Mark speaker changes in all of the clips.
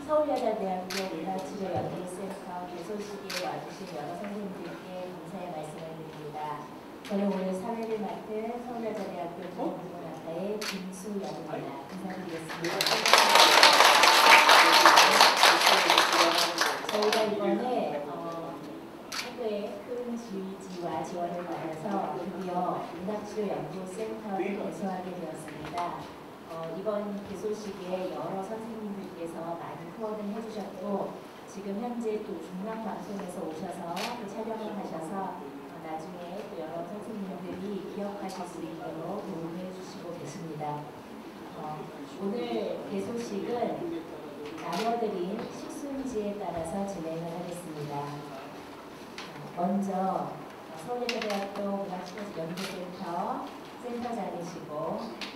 Speaker 1: 서울여자대학교 문화치료연구센터 개소식에 와주신 여러 선생님들께 감사의 말씀을 드립니다. 저는 오늘 사회를 맡은 서울여자대학교 국어문학과의 김수연입니다. 인사드리겠습니다. 저희가 이번에 학교의 큰 지지와 지원을 받아서 드디어 문학치료연구센터를 개소하게 되었습니다. 이번 개소식에 여러 선생님들께서 많이 후원을 해주셨고 지금 현재 또 중앙방송에서 오셔서 또 촬영을 하셔서 나중에 또 여러 선생님들이 기억하실 수 있도록 도움을 해주시고 계십니다. 오늘 개소식은 나눠드린 식순지에 따라서 진행을 하겠습니다. 먼저 서울여자대학교 문학치료연구센터 센터장이시고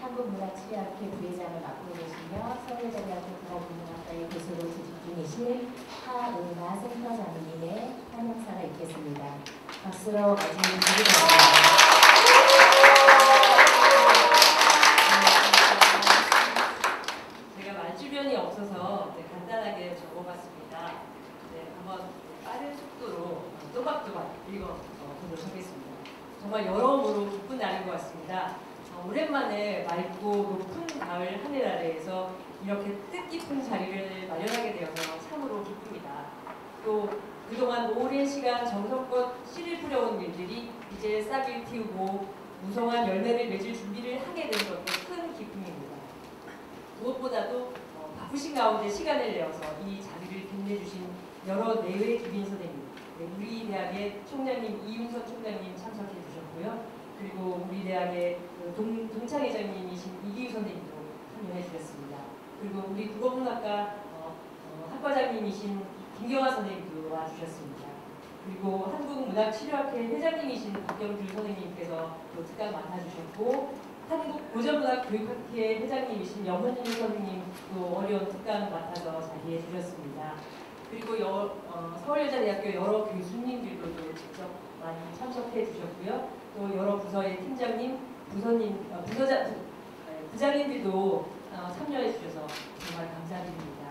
Speaker 1: 한국문학치료학회 부회장을 맡고 계시며 서울여자대학교 국어문학과의 교수로 재직 중이신 하은하 센터장님의 환영사가 있겠습니다. 박수로 맞이해주시기 바랍니다.
Speaker 2: 제가 말주변이 없어서 간단하게 적어봤습니다. 한번 빠른 속도로 또박또박 읽어보도록 하겠습니다. 정말 여러모로 기쁜 날인 것 같습니다. 오랜만에 맑고 높은 가을 하늘 아래에서 이렇게 뜻깊은 자리를 마련하게 되어서 참으로 기쁩니다. 또 그동안 오랜 시간 정성껏 씨를 뿌려온 일들이 이제 싹을 틔우고 무성한 열매를 맺을 준비를 하게 된 것도 큰 기쁨입니다. 무엇보다도 바쁘신 가운데 시간을 내어서 이 자리를 빛내주신 여러 내외 주민 선생님, 우리 대학의 총장님 이윤선 총장님 참석해 주셨고요. 그리고 우리 대학의 동창회장님이신 이기우 선생님도 참여해 주셨습니다. 그리고 우리 국어문학과 학과장님이신 김경화 선생님도 와주셨습니다. 그리고 한국문학치료학회 회장님이신 박경줄 선생님께서 또 특강 맡아주셨고 한국고전문학교육학회 회장님이신 염원진 선생님도 어려운 특강 맡아서 자리해 주셨습니다. 그리고 서울여자대학교 여러 교수님들도 직접 많이 참석해 주셨고요. 또 여러 부서의 팀장님, 부장님들도 참여해 주셔서 정말 감사드립니다.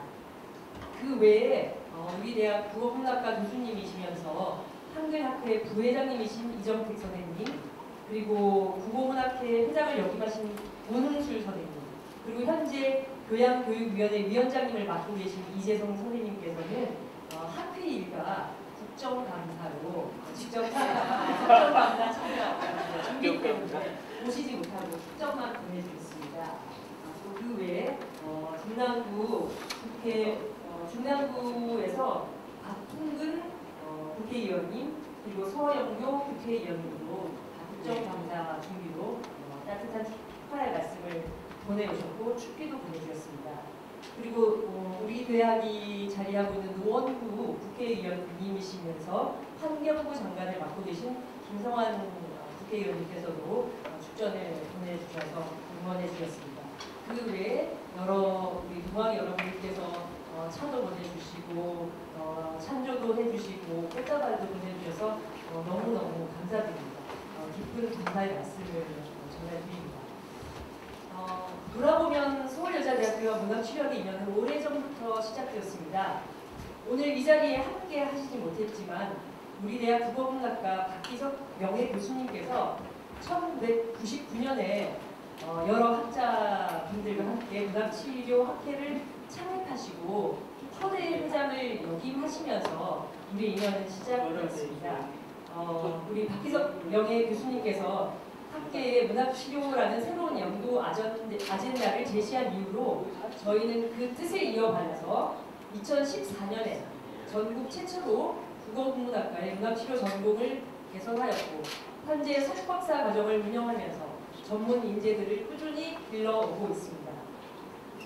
Speaker 2: 그 외에 우리 대학 국어문학과 교수님이시면서 한글학회 부회장님이신 이정택 선생님, 그리고 국어문학회 회장을 역임하신 문흥술 선생님, 그리고 현재 교양교육위원회 위원장님을 맡고 계신 이재성 선생님께서는 학회 일과 국정감사로 직접 국정감사 참여하고 준비 때문에 오시지 못하고 국정만 보내주셨습니다. 그 외에 중남구에서 박풍근 국회의원님 그리고 서영교 국회의원님도 국정감사 준비로 따뜻한 축하의 말씀을 보내오셨고 축기도 보내주셨습니다. 그리고 우리 대학이 자리하고 있는 노원구 국회의원님이시면서 환경부 장관을 맡고 계신 김성환 국회의원님께서도 축전을 보내주셔서 응원해 주셨습니다. 그 외에 우리 동아리 여러분들께서 차도 보내주시고 찬조도 해주시고 꽃다발도 보내주셔서 너무너무 감사드립니다. 기쁜 감사의 말씀을 전해드립니다. 돌아보면 서울여자대학교와 문학치료학의 인연은 오래전부터 시작되었습니다. 오늘 이 자리에 함께 하시지 못했지만 우리 대학 국어문학과 박기석 명예교수님께서 1999년에 여러 학자분들과 함께 문학치료학회를 창립하시고 초대 회장을 역임하시면서 우리 인연은 시작되었습니다. 우리 박기석 명예교수님께서 학계의 문학치료라는 새로운 연구 아젠다를 제시한 이후로 저희는 그 뜻에 이어받아서 2014년에 전국 최초로 국어국문학과의 문학치료 전공을 개설하였고 현재 석박사 과정을 운영하면서 전문 인재들을 꾸준히 길러오고 있습니다.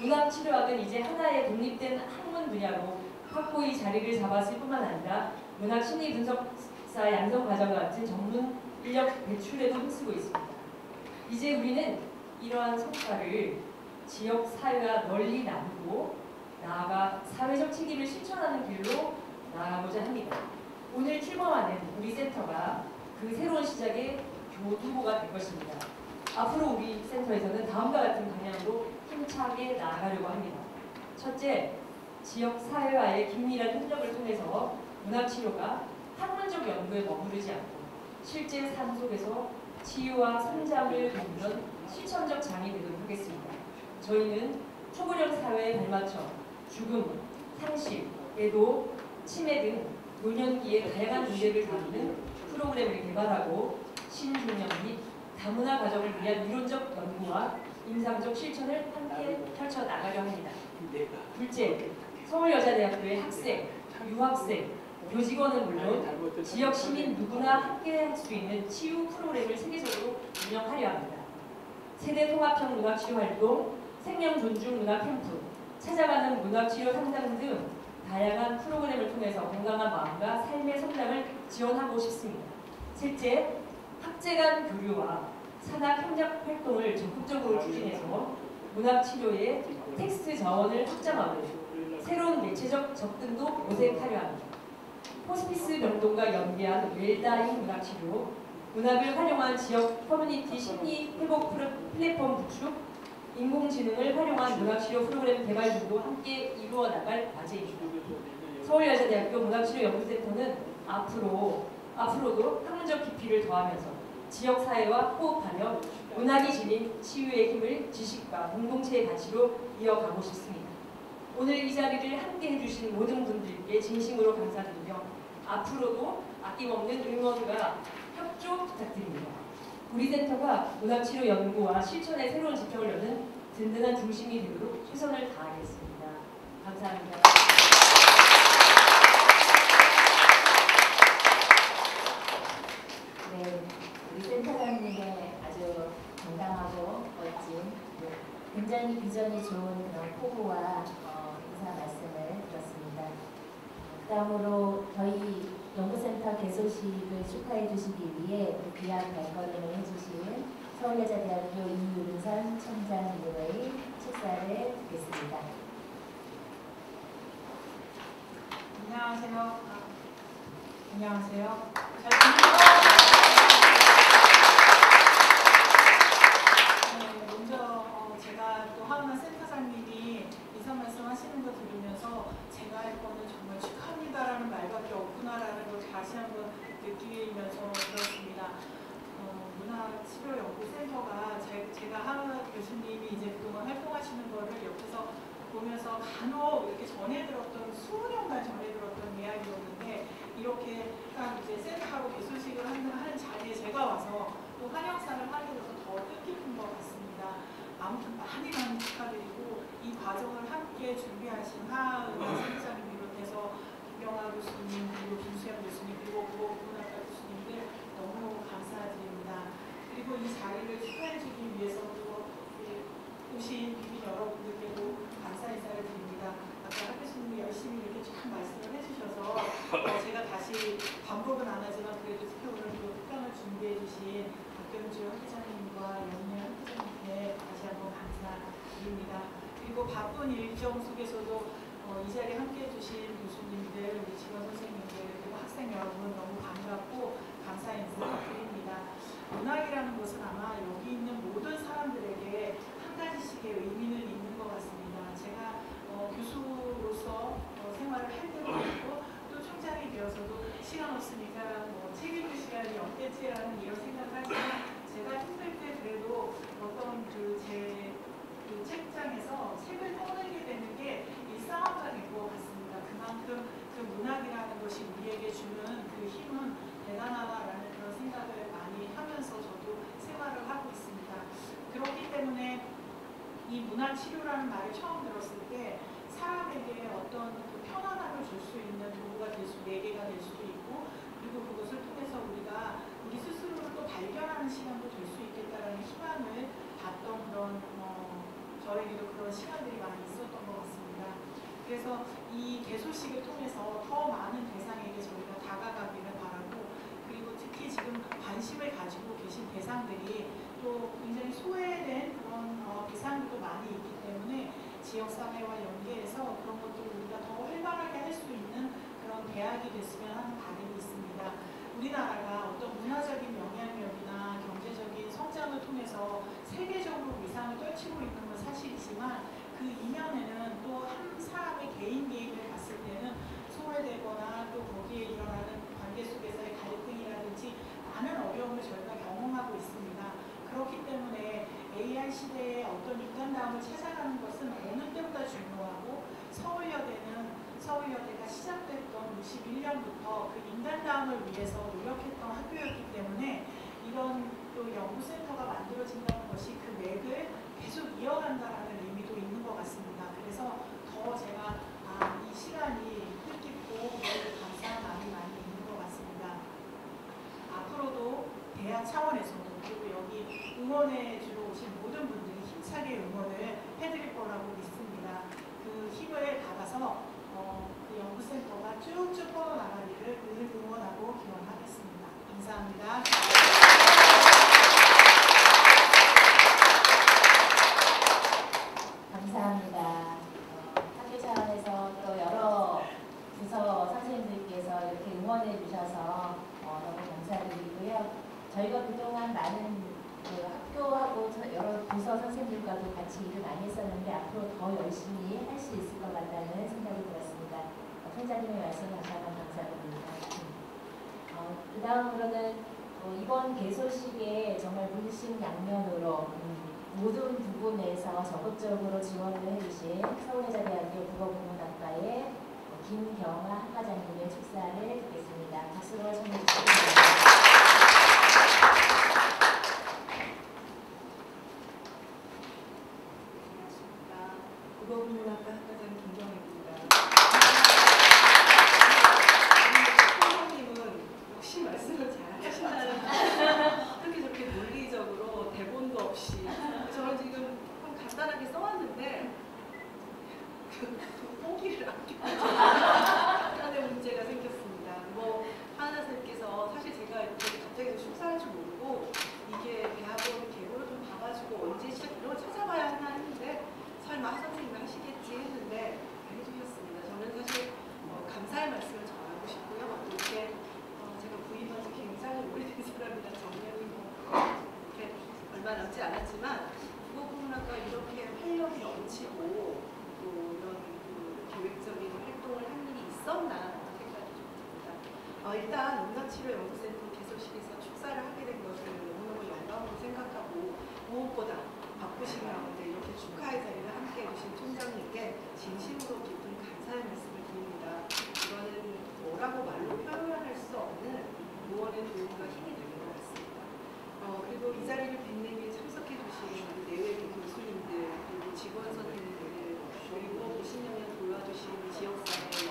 Speaker 2: 문학치료학은 이제 하나의 독립된 학문 분야로 확고히 자리를 잡았을 뿐만 아니라 문학심리분석사 양성과정과 같은 전문 인력 배출에도 힘쓰고 있습니다. 이제 우리는 이러한 성과를 지역 사회와 널리 나누고 나아가 사회적 책임을 실천하는 길로 나아가고자 합니다. 오늘 출범하는 우리 센터가 그 새로운 시작의 교두보가 될 것입니다. 앞으로 우리 센터에서는 다음과 같은 방향으로 힘차게 나아가려고 합니다. 첫째, 지역 사회와의 긴밀한 협력을 통해서 문학치료가 학문적 연구에 머무르지 않고 실제 삶 속에서 치유와 성장을 돕는 실천적 장이 되도록 하겠습니다. 저희는 초고령 사회에 발맞춰 죽음, 상실, 애도, 치매 등 노년기의 다양한 문제를 다루는 프로그램을 개발하고 신중년 및 다문화 가정을 위한 이론적 연구와 임상적 실천을 함께 펼쳐나가려 합니다. 둘째, 서울여자대학교의 학생, 유학생, 교직원은 물론 지역 시민 누구나 함께 할 수 있는 치유 프로그램을 세계적으로 운영하려 합니다. 세대 통합형 문학치료 활동, 생명 존중 문학 캠프, 찾아가는 문학치료 상담 등 다양한 프로그램을 통해서 건강한 마음과 삶의 성장을 지원하고 싶습니다. 셋째, 학제 간 교류와 산학 협력 활동을 적극적으로 추진해서 문학치료의 텍스트 자원을 확장하고 새로운 매체적 접근도 모색하려 합니다. 호스피스 병동과 연계한 웰다잉 문학치료, 문학을 활용한 지역 커뮤니티 심리 회복 플랫폼 구축, 인공지능을 활용한 문학치료 프로그램 개발 등도 함께 이루어 나갈 과제입니다. 서울여자대학교 문학치료연구센터는 앞으로도 학문적 깊이를 더하면서 지역사회와 호흡하며 문학이 지닌 치유의 힘을 지식과 공동체의 가치로 이어가고 싶습니다. 오늘 이 자리를 함께 해주신 모든 분들께 진심으로 감사드리며 앞으로도 아낌없는 응원과 협조 부탁드립니다. 우리 센터가 문학치료 연구와 실천의 새로운 지평을 여는 든든한 중심이 되도록 최선을 다하겠습니다. 감사합니다.
Speaker 1: 네, 우리 센터장님의 아주 당당하고 멋진 굉장히 비전이 좋은 그런 포부와 인사 말씀을 들었습니다. 그 다음으로 저희 연구센터 개소식을 축하해 주시기 위해 귀한 발걸음을 해주신 서울여자대학교 이유른선 총장님의 축사를 듣겠습니다.
Speaker 3: 안녕하세요. 안녕하세요. 먼저 제가 또 하은아 센터장님이 인사 말씀하시는 거 들으면서 제가 할 거는 정말 축하합니다라는 말밖에 없구나라는 걸 다시 한번 느끼면서 들었습니다. 문화치료연구센터가 제가 하은아 교수님이 이제 그동안 활동하시는 거를 옆에서 보면서 간혹 이렇게 전해 들었던 20년간 전해 들었던 이야기였는데 이렇게 딱 이제 센터하고 개소식을 하는 자리에 제가 와서 또 한영상을 하게 돼서 더 뜻깊은 것 같습니다. 아무튼 많이 축하드리고 이 과정을 함께 준비하신 하은아 센터장님 비롯해서 김경아 교수님 그리고 김수영 교수님 그리고 국어국문학과 교수님들 너무 감사드립니다. 그리고 이 자리를 축하해주기 위해서도 오신 비빈 여러분들께도 감사 인사를 드립니다. 아까 학 교수님이 열심히 이렇게 쭉 말씀을 해주셔서 제가 다시 반복은 안 하지만 그래도 오늘 또 특강을 준비해 주신 박경주 학회장님과 연희 학회장님께 다시 한번 감사드립니다. 그리고 바쁜 일정 속에서도 이 자리에 함께해 주신 교수님들, 우리 직원 선생님들, 그리고 학생 여러분 너무 반갑고 감사 인사드립니다. 문학이라는 것은 아마 여기 있는 모든 사람들에게 한 가지씩의 의미는 있는 것 같습니다. 제가 교수로서 생활을 할 때도 있고 또 총장이 되어서도 시간 없으니까 책 읽을 시간이 없겠지라는 이런 생각을 하지만 제가 힘들 때 그래도 어떤 제 책장에서 책을 떠내게 되는 게 일상화가 된 것 같습니다. 그만큼 그 문학이라는 것이 우리에게 주는 그 힘은 대단하다라는 그런 생각을 많이 하면서 저도 생활을 하고 있습니다. 그렇기 때문에 이 문화치료라는 말을 처음 들었을 때 사람에게 어떤 그 편안함을 줄 수 있는 도구가 될 수, 매개가 될 수도 있고 그리고 그것을 통해서 우리가 우리 스스로를 또 발견하는 시간도 될 수 있겠다라는 희망을 봤던 그런 저에게도 그런 시간들이 많이 있었던 것 같습니다. 그래서 이 개소식을 통해서 더 많은 대상에게 저희가 다가가기를 바라고 그리고 특히 지금 관심을 가지고 계신 대상들이 또 굉장히 소외된 그런 대상들도 많이 있기 때문에 지역사회와 연계해서 그런 것들을 우리가 더 활발하게 할 수 있는 그런 대학이 됐으면 하는 바람이 있습니다. 우리나라가 어떤 문화적인 영향력이나 경제적인 성장을 통해서 세계적으로 위상을 떨치고 있는 건 사실이지만 그 이면에는 또 한 사람의 개인기의 시대에 어떤 인간다움을 찾아가는 것은 어느 때보다 중요하고 서울여대가 시작됐던 51년부터 그 인간다움을 위해서 노력했던 학교였기 때문에 이런 또 연구센터가 만들어진다는 것이 그 맥을 계속 이어간다는 의미도 있는 것 같습니다. 그래서 더 제가 이 시간이 뜻깊고 매우 감사한 마음이 많이 있는 것 같습니다. 앞으로도 대학 차원에서도 그리고 여기 응원해 주러 오신 모든 분들이 힘차게 응원을 해드릴 거라고 믿습니다. 그 힘을 받아서 그 연구센터가 쭉쭉 뻗어나가기를 늘 응원하고 기원하겠습니다. 감사합니다.
Speaker 1: 감사합니다. 학교 차원에서 또 여러 부서 선생님들께서 이렇게 응원해 주셔서 너무 감사드리고요. 저희가 그동안 많은 그 학교하고 여러 부서 선생님들과도 같이 일을 많이 했었는데 앞으로 더 열심히 할 수 있을 것 같다는 생각이 들었습니다. 총장님의 말씀 다시 한번 감사드립니다. 그 다음으로는 이번 개소식에 정말 물심양면으로 모든 부분에서 적극적으로 지원을 해주신 서울여자대학교 국어국문학과의 김경아 학과장님의 축사를 듣겠습니다. 박수로 청해 주시기
Speaker 4: 국어국문학과 학과장 김경애입니다. 선생님은 역시 말씀을 잘 하신다는 어떻게 저렇게 논리적으로 대본도 없이 저는 지금 간단하게 써왔는데 그 포기를 아끼고 약간의 문제가 생겼습니다. 하나 선생님께서 사실 제가 이렇게 갑자기 축사할 줄 모르고 이게 대학원 개고를 좀 봐가지고 언제 시작 이런 걸 찾아봐야 하나 했는데 설마 선생님이 하시겠지 했는데 해주셨습니다. 저는 사실 감사의 말씀을 전하고 싶고요. 이렇게 제가 부임한 지 굉장히 오래된 사람이라 정년이 이렇게 얼마 남지 않았지만 국어국문학과 이렇게 활력이 넘치고 또 이런 계획적인 활동을 한 일이 있었나 생각이 좀 듭니다. 일단 문화치료연구센터 개소식에서 축사를 하게 된 것을 너무너무 영광으로 생각하고 무엇보다 바쁘신 가운데 이렇게 축하의 자리를 함께 해주신 총장님께 진심으로 깊은 감사의 말씀을 드립니다. 이거는 뭐라고 말로 표현할 수 없는 무언의 도움과 힘이 되는 것 같습니다. 그리고 이 자리를 빛내기에 참석해 주신 내외 교수님들 그리고 직원 선생님들 그리고 20여 년 도와주신 지역사회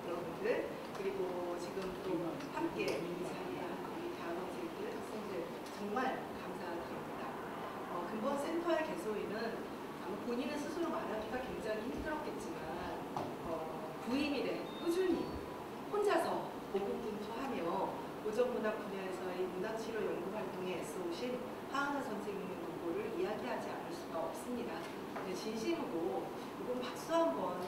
Speaker 4: 여러분들 그리고 지금 또 함께 이 자리에 우리 대학원생들, 학생들 정말 감사드립니다. 근본 센터의 개소위는 아마 본인은 스스로 말하기가 굉장히 힘들었겠지만 부임일에 꾸준히 혼자서 고군분투하며 고전문학 분야에서의 문학치료 연구 활동에 애써오신 하은하 선생님의 노고를 이야기하지 않을 수가 없습니다. 진심으로 이건 박수 한번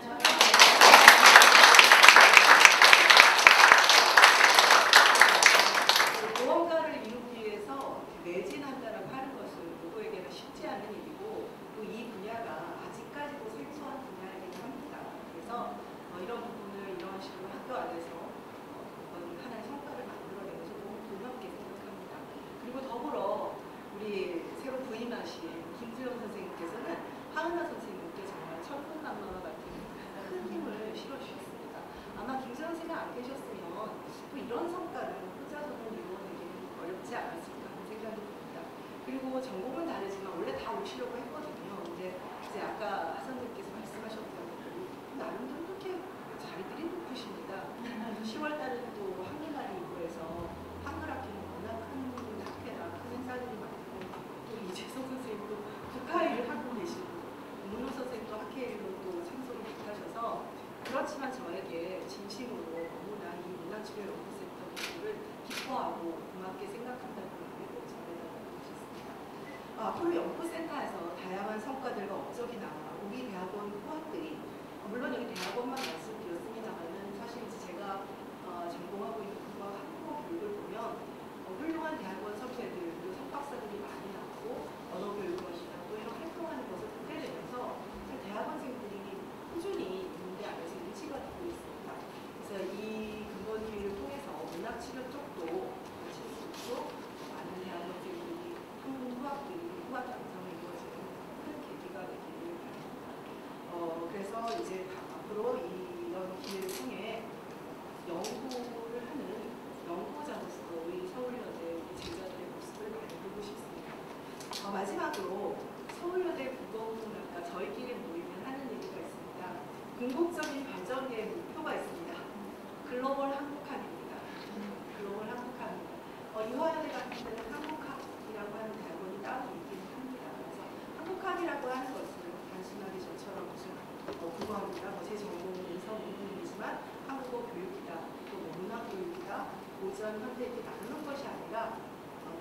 Speaker 4: 무언가를 이루기 위해서 매진한다라고 하는 것은 누구에게나 쉽지 않은 일이고 또 이 분야가 아직까지도 생소한 분야이긴 합니다. 그래서 이런 부분을 이런 식으로 학교 안에서 하나의 성과를 만들어내면서 너무 고맙게 생각합니다. 그리고 더불어 우리 새로 부임하신 김수영 선생님께서는 하은하 선생님께 정말 천군만마와 같은 큰 힘을 실어주셨습니다. 아마 김수영 선생님이 안 계셨으면 또 이런 성과를 혼자서는 이루어내기는 어렵지 않았을까 하는 생각이 듭니다. 그리고 전공은 다르지만 원래 다 오시려고 했거든요. 근데 이제 아까 하선님께서 말씀하셨던 나름대로 그렇게 자리들이 높으십니다. 10월 달은 또 한글날이 있고 해서 한글 학기는 워낙 큰 학회나 큰 행사들이 많고 또 이재성 선생님도 국가일을 하고 계시고 문호 선생님도 학회일로 또 참석을 못하셔서 그렇지만 저에게 진심으로 너무나 이 문화치료연구센터 기술을 기뻐하고 고맙게 생각한다는 의미로 전해달라고 하셨습니다. 앞으로 연구센터에서 다양한 성과들과 업적이 나와 우리 대학원 후학들이 물론 여기 대학원만 말씀드렸습니다만은 사실 이제 제가 전공하고 있는 국어 한국어 교육을 보면 훌륭한 대학원 선배들 그리고 석박사들이 많이 나오고 언어 교육을 하시다 또 이런 활동하는 것을 보게 되면서 대학원생들이 꾸준히 문대 안에서 유지가 되고 있습니다. 그래서 이 근본 기회를 통해서 문학치료 쪽도 마칠 수 있고 많은 대학원생들이 한국 후학들이 마지막으로 서울여대 국어국문학과 저희끼리 모이면 하는 얘기가 있습니다. 궁극적인 발전의 목표가 있습니다. 글로벌 한국학입니다. 글로벌 한국학입니다. 이화여대 같은 데는 한국학이라고 하는 대학원이 따로 있긴 합니다. 그래서 한국학이라고 하는 것은 단순하게 저처럼 무슨 국어학이다, 제 전공은 인성공학이지만 한국어 교육이다, 또 문화 교육이다, 고전, 현대 이렇게 나누는 것이 아니라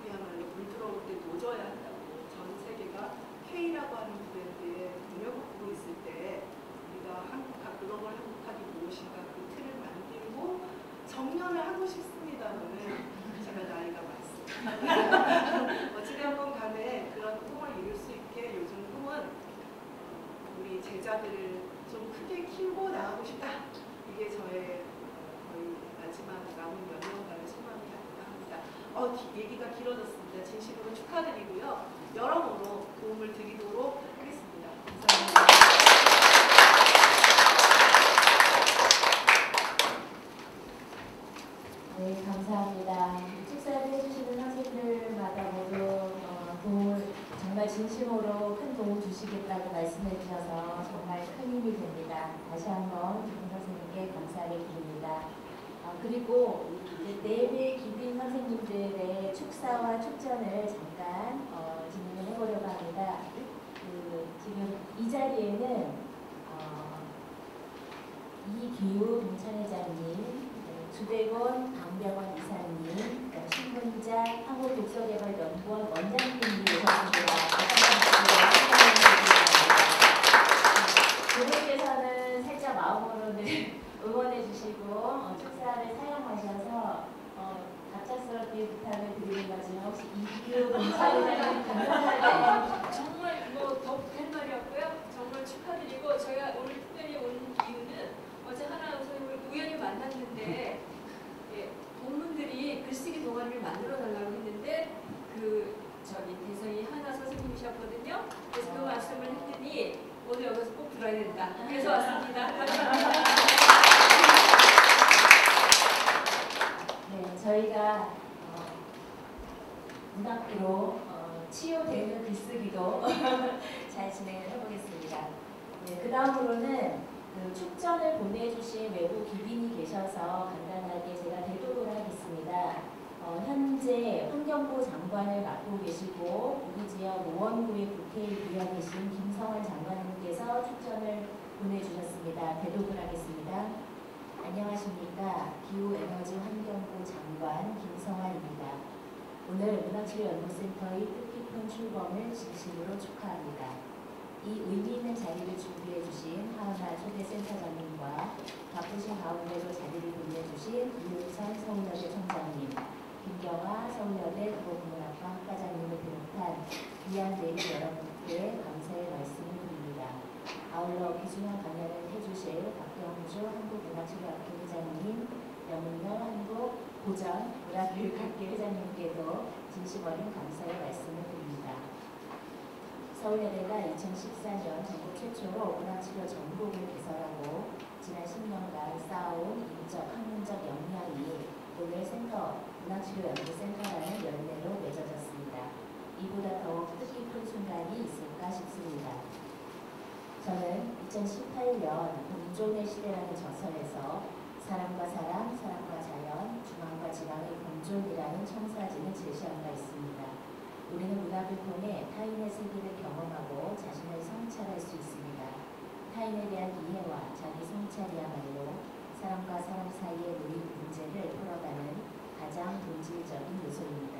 Speaker 4: 그야말로 물 들어올 때 노져야 한다고. 전 세계가 K라고 하는 브랜드에 동력을 보고 있을 때 우리가 한국학, 글로벌 한국학이 무엇인가 그 틀을 만들고 정년을 하고 싶습니다는 제가 나이가 많습니다. 어찌되었건 간에 그런 꿈을 이룰 수 있게 요즘 꿈은 우리 제자들을 좀 크게 키우고 나가고 싶다. 이게 저의 거의 마지막 남은 몇 년간의 소망이 아닐까 합니다. 얘기가 길어졌습니다. 진심으로 축하드리고요. 여러모로 도움을 드리도록 하겠습니다. 감사합니다.
Speaker 1: 네, 감사합니다. 축사를 해주시는 선생님들마다 모두 정말 진심으로 큰 도움 주시겠다고 말씀해 주셔서 정말 큰 힘이 됩니다. 다시 한번 김 선생님께 감사하게 드립니다. 그리고 이제 내외 기빈 선생님들의 축사와 축전을 잠깐 진행을 해보려고 합니다. 지금 이 자리에는 이기우 동찬회장님, 주대곤 강병원 이사님, 신문자 한국독서개발연구원 원장님이 오셨습니다. 그분께서는 살짝 마음으로는 응원해 주시고 축사를 사용하셔서 갑작스럽게 부탁을 드리는 거지만 혹시 이기우 동찬회장님 간단하게
Speaker 5: 정말 더 할 말이 없고요. 정말 축하드리고 저희가 오늘 특별히 온 이유는 어제 하나 선생님을 우연히 만났는데 동문들이 글쓰기 동아리를 만들어 달라고 했는데 대성이 하나 선생님이셨거든요. 그래서 그 말씀을 했더니 오늘 여기서 꼭 들어야 된다. 그래서 왔습니다. 감사합니다.
Speaker 1: 네, 저희가 문학부로 치유되는 글쓰기도 잘 진행을 해보겠습니다. 네, 그 다음으로는 축전을 보내주신 외부 기빈이 계셔서 간단하게 제가 대도를 하겠습니다. 현재 환경부 장관을 맡고 계시고 우리 지역 노원구의 국회의원이신 김성환 장관님께서 축전을 보내주셨습니다. 대독을 하겠습니다. 안녕하십니까. 기후에너지환경부 장관 김성환입니다. 오늘 문화치료연구센터의 뜻깊은 출범을 진심으로 축하합니다. 이 의미 있는 자리를 준비해 주신 하은아 초대센터장님과 바쁘신 가운데도 자리를 빛내주신 이윤선 서울여대 총장님, 김경아 서울여대 국어국문학과 학과장님을 비롯한 귀한 내리 여러분께 감사의 말씀을 드립니다. 아울러 귀중한 강연을 해주실 박경주 한국문화치료학회 회장님, 염은열 한국고전문화교육학회 회장님께도 진심 어린 감사의 말씀을 드립니다. 서울여대가 2014년 전국 최초로 문화치료 전국을 개설하고 지난 10년간 쌓아온 인적, 학문적 역량이 오늘 문화치료연구센터라는 열매로 맺어졌습니다. 이보다 더욱 뜻깊은 순간이 있을까 싶습니다. 저는 2018년 공존의 시대라는 저서에서 사람과 사람, 사람과 자연, 중앙과 지방의 공존이라는 청사진을 제시한 바 있습니다. 우리는 문학을 통해 타인의 세계를 경험하고 자신을 성찰할 수 있습니다. 타인에 대한 이해와 자기 성찰이야말로 사람과 사람 사이의 놓인 문제를 풀어가는 가장 본질적인 요소입니다.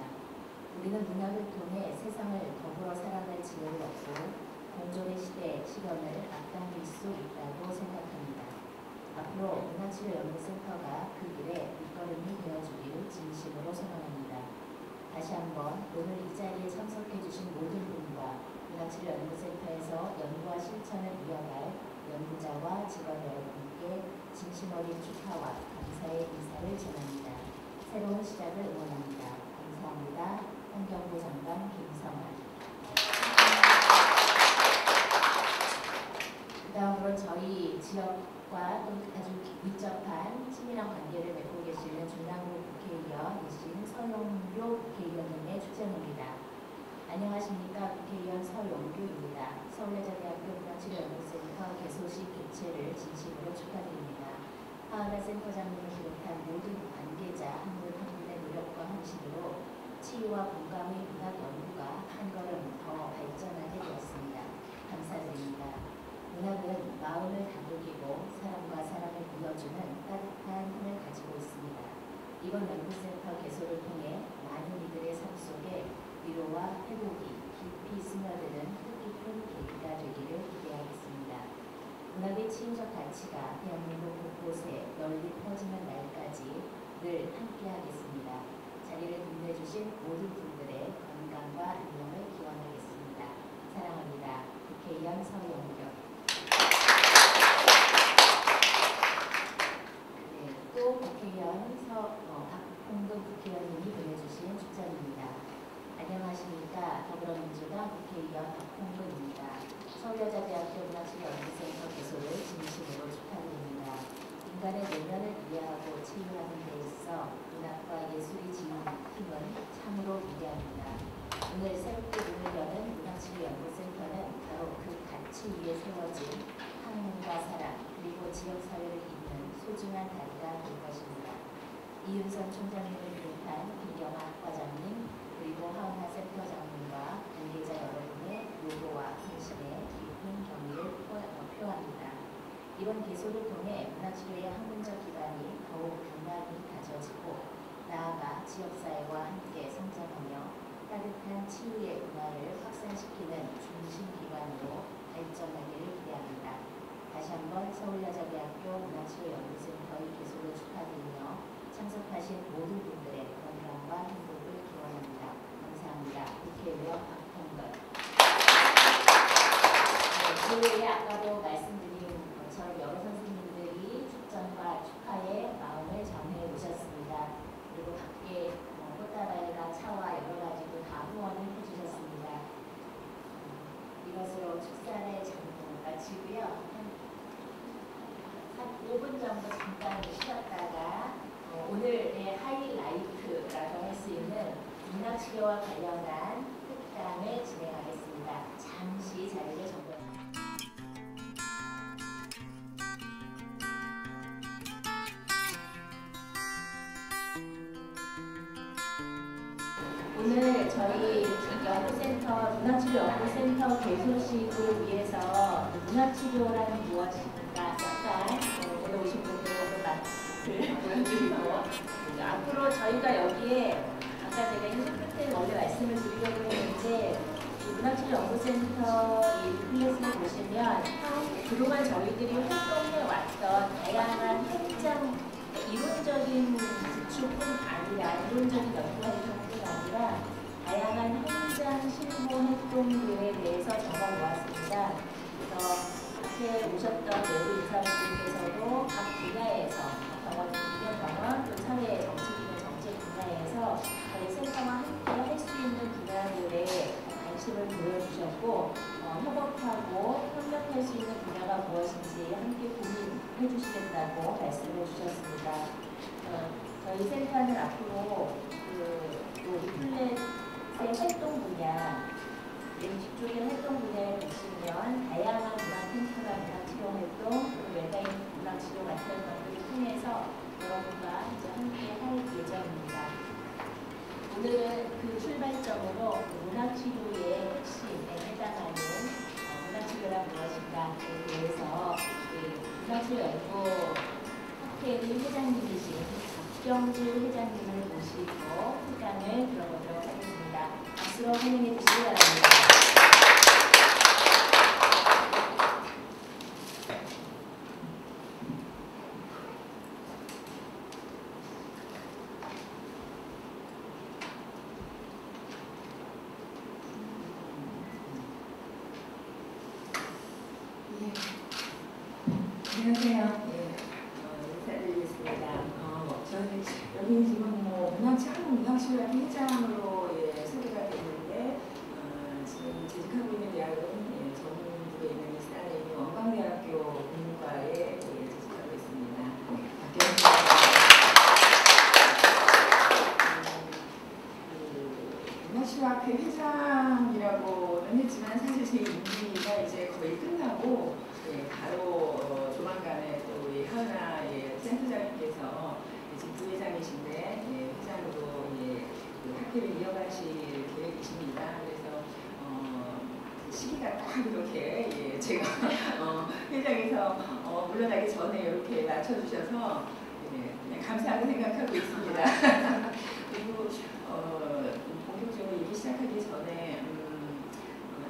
Speaker 1: 우리는 문학을 통해 세상을 더불어 살아갈 지혜를 얻고 공존의 시대 실현을 앞당길 수 있다고 생각합니다. 앞으로 문화치료연구센터가 그 길에 밑거름이 되어주길 진심으로 소망합니다. 다시 한번 오늘 이 자리에 참석해주신 모든 분과 문화치료연구센터에서 연구와 실천을 이어갈 연구자와 직원 여러분께 진심 어린 축하와 감사의 인사를 전합니다. 새로운 시작을 응원합니다. 감사합니다. 환경부 장관 김성환. 그 다음으로 저희 지역과 또 아주 밀접한 친밀한 관계를 맺고 계시는 중랑구 국회의원이신 서영교 국회의원님의 축전입니다. 안녕하십니까. 국회의원 서용규입니다. 서울여자대학교 문화치료연구센터 개소식 개최를 진심으로 축하드립니다. 하은아 센터장님을 비롯한 모든 관계자 한 분 한 분의 노력과 헌신으로 치유와 공감의 문학 연구가 한 걸음 더 발전하게 되었습니다. 감사드립니다. 문학은 마음을 다독이고 사람과 사람을 이어주는 따뜻한 힘을 가지고 있습니다. 이번 연구센터 개소를 통해 많은 이들의 삶 속에 위로와 회복이 깊이 스며드는 뜻깊은 계기가 되기를 기대하겠습니다. 문학의 치유적 가치가 대한민국 곳곳에 널리 퍼지는 날까지 늘 함께하겠습니다. 자리를 빛내주신 모든 분들의 건강과 안녕을 기원하겠습니다. 사랑합니다. 국회의원 서용규. 네, 또 국회의원 박홍근 국회의원님이 보내주신 축전입니다. 안녕하십니까. 더불어민주당 국회의원 박홍근입니다. 서울여자대학교 문화치료연구센터 개소를 진심으로 축하드립니다. 인간의 내면을 이해하고 치유하는 데 있어 문학과 예술이 지닌 힘은 참으로 위대합니다. 오늘 새롭게 문을 여는 문화치료연구센터는 바로 그 가치 위에 세워진 학문과 사랑 그리고 지역사회를 잇는 소중한 다리가 될 것입니다. 이윤선 총장님을 비롯한 김경아 과장님 그리고 하은아 센터장님과 관계자 여러분의 노고와 헌신에 깊은 경의를 표합니다. 이번 개소를 통해 문화치료의 학문적 기반이 더욱 단단히 다져지고 나아가 지역사회와 함께 성장하며 따뜻한 치유의 문화를 확산시키는 중심기관으로 발전하기를 기대합니다. 다시 한번 서울여자대학교 문화치료연구센터의 개소를 축하드리며 참석하신 모든 분들의 건강과 행복을 기원합니다. 감사합니다. 국회의원 박홍근. 그 외에 아까도 말씀드린 것처럼 여러 선생님들이 축전과 축하의 마음을 전해 오셨습니다. 그리고 밖에 꽃다발과 차와 여러 가지도 다 후원을 해주셨습니다. 이것으로 축사를 마치고요. 한 5분 정도 잠깐 쉬었다가 오늘의 하이라이트라고 할 수 있는 문학치료와 관련한 특강을 진행하겠습니다. 잠시 자리를 정돈합니다. 오늘 저희 연구센터 문학치료연구센터 개소식을 위해서 문학치료라는 무엇인가 약간 오늘 오신 분들은 맛을 보여드리고 앞으로 저희가 여기에 아까 제가 인쇄 끝에 원래 말씀을 드리려고 했는데 문학치료연구센터 이 플랫을 보시면 그동안 저희들이 활동해왔던 다양한 현장 이론적인 기초뿐 아니라 이론적인 연구 활동뿐 아니라 다양한 현장 실무 활동들에 대해서 적어보았습니다. 그래서 앞에 오셨던 외부 인사분들께서도 각 분야에서 경원, 기념경원, 또 사회 정치기능 정책 분야에서 저희 센터와 함께 할 수 있는 분야들에 관심을 보여주셨고 협업하고 협력할 수 있는 분야가 무엇인지 함께 고민해 주시겠다고 말씀해 주셨습니다. 저희 센터는 앞으로 리플렛의 활동 분야, 뒤쪽의 활동 분야에 보시면 다양한 문학센터나 문학치료 활동, 그리고 외가인 문학치료 같은 것들을 통해서 여러분과 이제 함께 할 예정입니다. 오늘은 그 출발점으로 문학치료의 핵심에 해당하는 문학치료란 무엇인가에 대해서 문학치료 연구 학회의 회장님이신 박경주 회장님을 모시고 특강을 들어보도록 하겠습니다. 박수로 환영해 주시기 바랍니다.
Speaker 6: 안녕하세요. 인사드리겠습니다. 저는 여기 지금 한국 문학치료회 회장으로 소개가 됐는데 지금 재직하고 있는 대학은 전북에 있는 이스라엘 원광대학교 국문과에 재직하고 있습니다. 문학치료학회 회장이라고는 제 임기가 이제 거의 끝나고 예, 바로 조만간에 또 우리 하은아 예, 센터장님께서 지금 부회장이신데 예, 회장으로 예, 그 학회를 이어가실 계획이십니다. 그래서 그 시기가 딱 이렇게 예, 제가 회장에서 물러나기 전에 이렇게 맞춰주셔서 예, 그냥 감사하게 생각하고 있습니다. 그리고 본격적으로 일이 시작하기 전에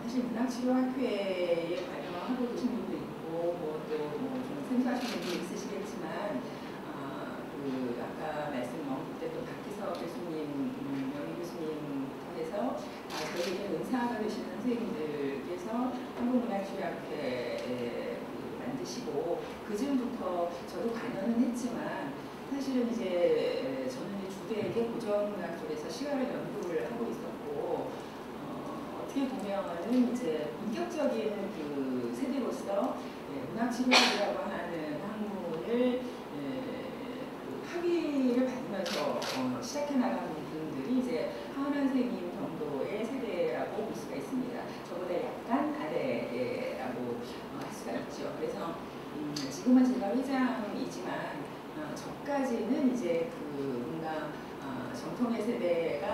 Speaker 6: 사실 문학치료학회에 관여하고 계신 분도 있고 뭐또좀 생소하신 분도 있으시겠지만 그 아까 말씀 나온 때또 박기석 교수님, 명희 교수님부터 해서 저희에게 은사가 되시는 선생님들께서 한국문학치료학회 만드시고 그 즈음부터 저도 관여는 했지만 사실은 이제 저는 주되게 고전문학 쪽에서 시각을 연구를 하고 있었고 어떻게 보면은 이제 본격적인 그 세대로서 문학치료학이라고 하는 학문을 그 학위를 받으면서 시작해 나가는 분들이 이제 하은아 선생님 정도의 세대라고 볼 수가 있습니다. 저보다 약간 아래라고 할 수가 있죠. 그래서 지금은 제가 회장이지만 저까지는 이제 그 뭔가 정통의 세대가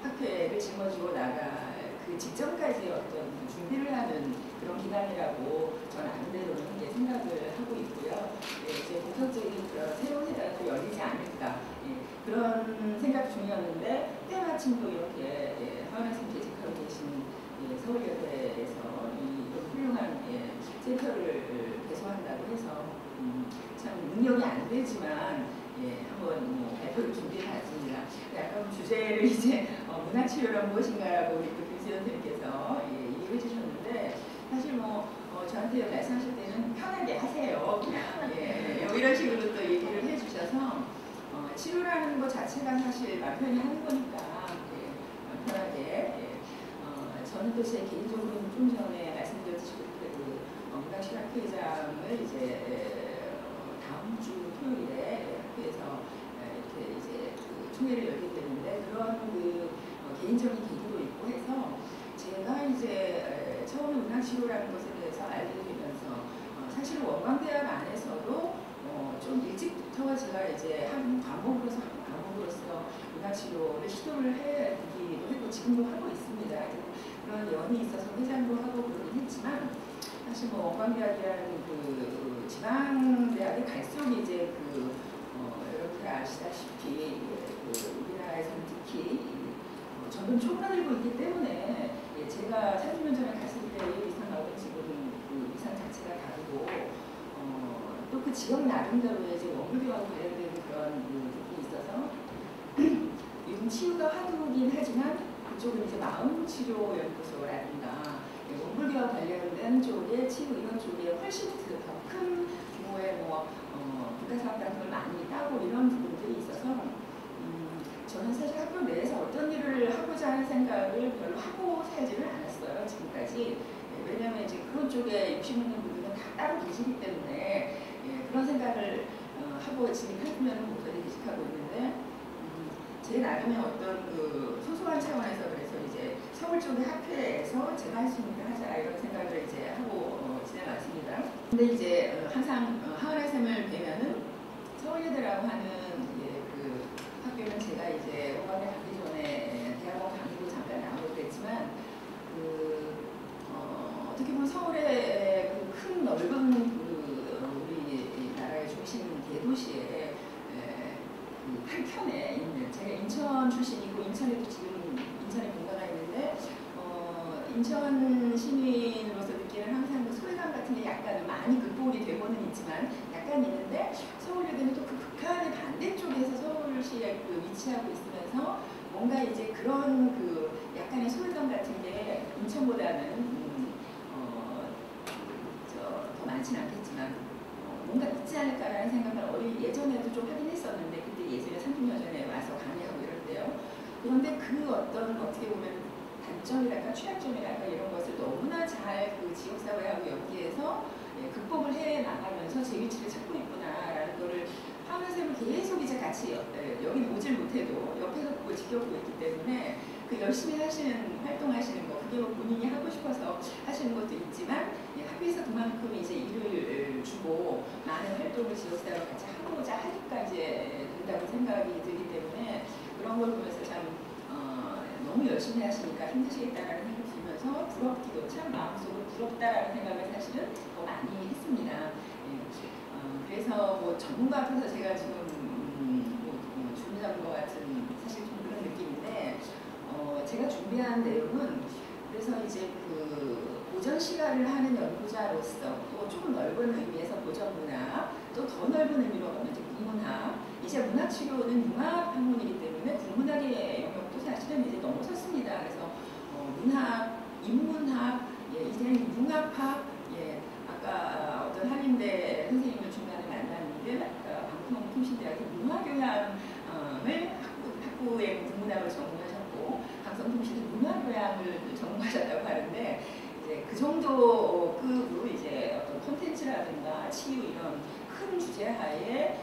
Speaker 6: 학회를 짊어지고 나갈 그 직전까지 어떤 준비를 하는 그런 기간이라고 저는 나름대로는 생각을 하고 있고요. 이제 본격적인 그런 새로운 세대가 또 열리지 않을까 그런 생각 중이었는데 때마침 또 이렇게 하은아 선생님 재직하고 계신 서울여대에서 이 훌륭한 센터를 개소한다고 해서 참 능력이 안 되지만 한번 발표를 준비해 봤습니다. 약간 주제를 이제 문학치료란 무엇인가라고 우리 또 김수현 선생님께서 얘기해 주셨는데 사실 저한테 말씀하실 때는 편하게 하세요. 그냥 이런 식으로 또 얘기를 해주셔서 치료라는 것 자체가 사실 맘 편히 하는 거니까 편하게 저는 또 제 개인적으로는 좀 전에 말씀드렸듯이 그 문학치료학회장을 이제 다음 주 토요일에 학교에서 이렇게 이제 그 총회를 열게 되는데 그런 그 개인적인 계기도 있고 해서 제가 이제 처음에 문학치료라는 것에 대해서 알게 되면서 사실 원광대학 안에서도 좀 일찍부터 제가 이제 한 과목으로서 문학치료를 시도를 해보기도 했고 지금도 하고 있습니다. 그런 연이 있어서 회장도 하고 그러긴 했지만 사실 원광대학이라는 그 지방대학이 갈수록 이제 이렇게 아시다시피 우리나라에서는 특히 점점 초보라들고 있기 때문에 제가 30년 전에 갔을 때의 위상하고 지금 그 위상 자체가 다르고 또 그 지역 나름대로의 이제 원불교하고 관련된 그런 부분이 있어서 요즘 치유가 화두긴 하지만 그쪽은 이제 마음치료연구소라든가 원불교와 관련된 쪽의 치유 이런 쪽에 훨씬 더 큰 규모의 국가사업 같은 걸 많이 따고 이런 부분들이 있어서 저는 사실 학교 내에서 어떤 일을 하고자 하는 생각을 별로 하고 살지는 않았어요 지금까지. 왜냐하면 이제 그런 쪽에 욕심 있는 분들은 다 따로 계시기 때문에 그런 생각을 하고 진입했으면 목소리 계속하고 있는데 제 나름의 어떤 그 소소한 차원에서 그래서 이제 서울 쪽의 학회에서 제가 할 수 있는 걸 하자 이런 생각을 이제 하고 지내왔습니다. 근데 이제 항상 하은아 쌤을 뵈면은 서울여대라고 하는 그 학교는 제가 이제 오감에 가기 전에 대학원 강의도 잠깐 나오고 그랬지만 어떻게 보면 서울의 그 큰 넓은 우리 나라의 중심 대도시에 한켠에 있는 제가 인천 출신이고 인천에도 지금 인천에 본가가 있는데 인천 시민으로서 느끼는 항상 그 소외감 같은 게 약간 많이 극복이 되고는 있지만 약간 있는데 서울여대는 또 그 극한의 반대쪽에서 서울시에 위치하고 있으면서 뭔가 이제 그런 그 약간의 소외감 같은 게 인천보다는 더 많지는 않겠지만 뭔가 있지 않을까라는 생각을 예전에도 좀 하긴 했었는데 그때 예전에 30년 전에 와서 강의하고 이럴 때요. 그런데 그 어떻게 보면 단점이랄까 취약점이랄까 이런 것을 너무나 잘 그 지역사회하고 연계해서 극복을 해 나가면서 제 위치를 찾고 있구나라는 거를 하은아 쌤을 계속 이제 같이 여기 오질 못해도 옆에서 그걸 지켜보고 있기 때문에 그 열심히 하시는 활동하시는 거 그게 본인이 하고 싶어서 쪽에서 그만큼 이제 일을 주고 많은 활동을 지역사회와 같이 하고자 하니까 이제 된다고 생각이 들기 때문에 그런 걸 보면서 참 너무 열심히 하시니까 힘드시겠다라는 생각이 들면서 부럽기도 참 마음속으로 부럽다라는 생각을 사실은 더 많이 했습니다. 그래서 뭐 전문가 앞에서 제가 지금 준비한 것 같은 사실 좀 그런 느낌인데 제가 준비한 내용은 그래서 이제 그 고전 시가를 하는 연구자로서 또 조금 넓은 의미에서 고전 문학 또 더 넓은 의미로 가면 이제 국문학 이제 문학 치료는 융합 학문이기 때문에 국문학의 영역도 사실은 이제 넘어섰습니다. 그래서 문학, 인문학, 이제는 융합학, 아까 어떤 한인대 선생님을 중간에 만났는데 방송통신대학의 문화교양을 학부의 국문학을 전공하셨고 방송통신은 문화교양을 전공하셨다고 하는데 이제 그 정도 급으로 이제 어떤 콘텐츠라든가 치유 이런 큰 주제하에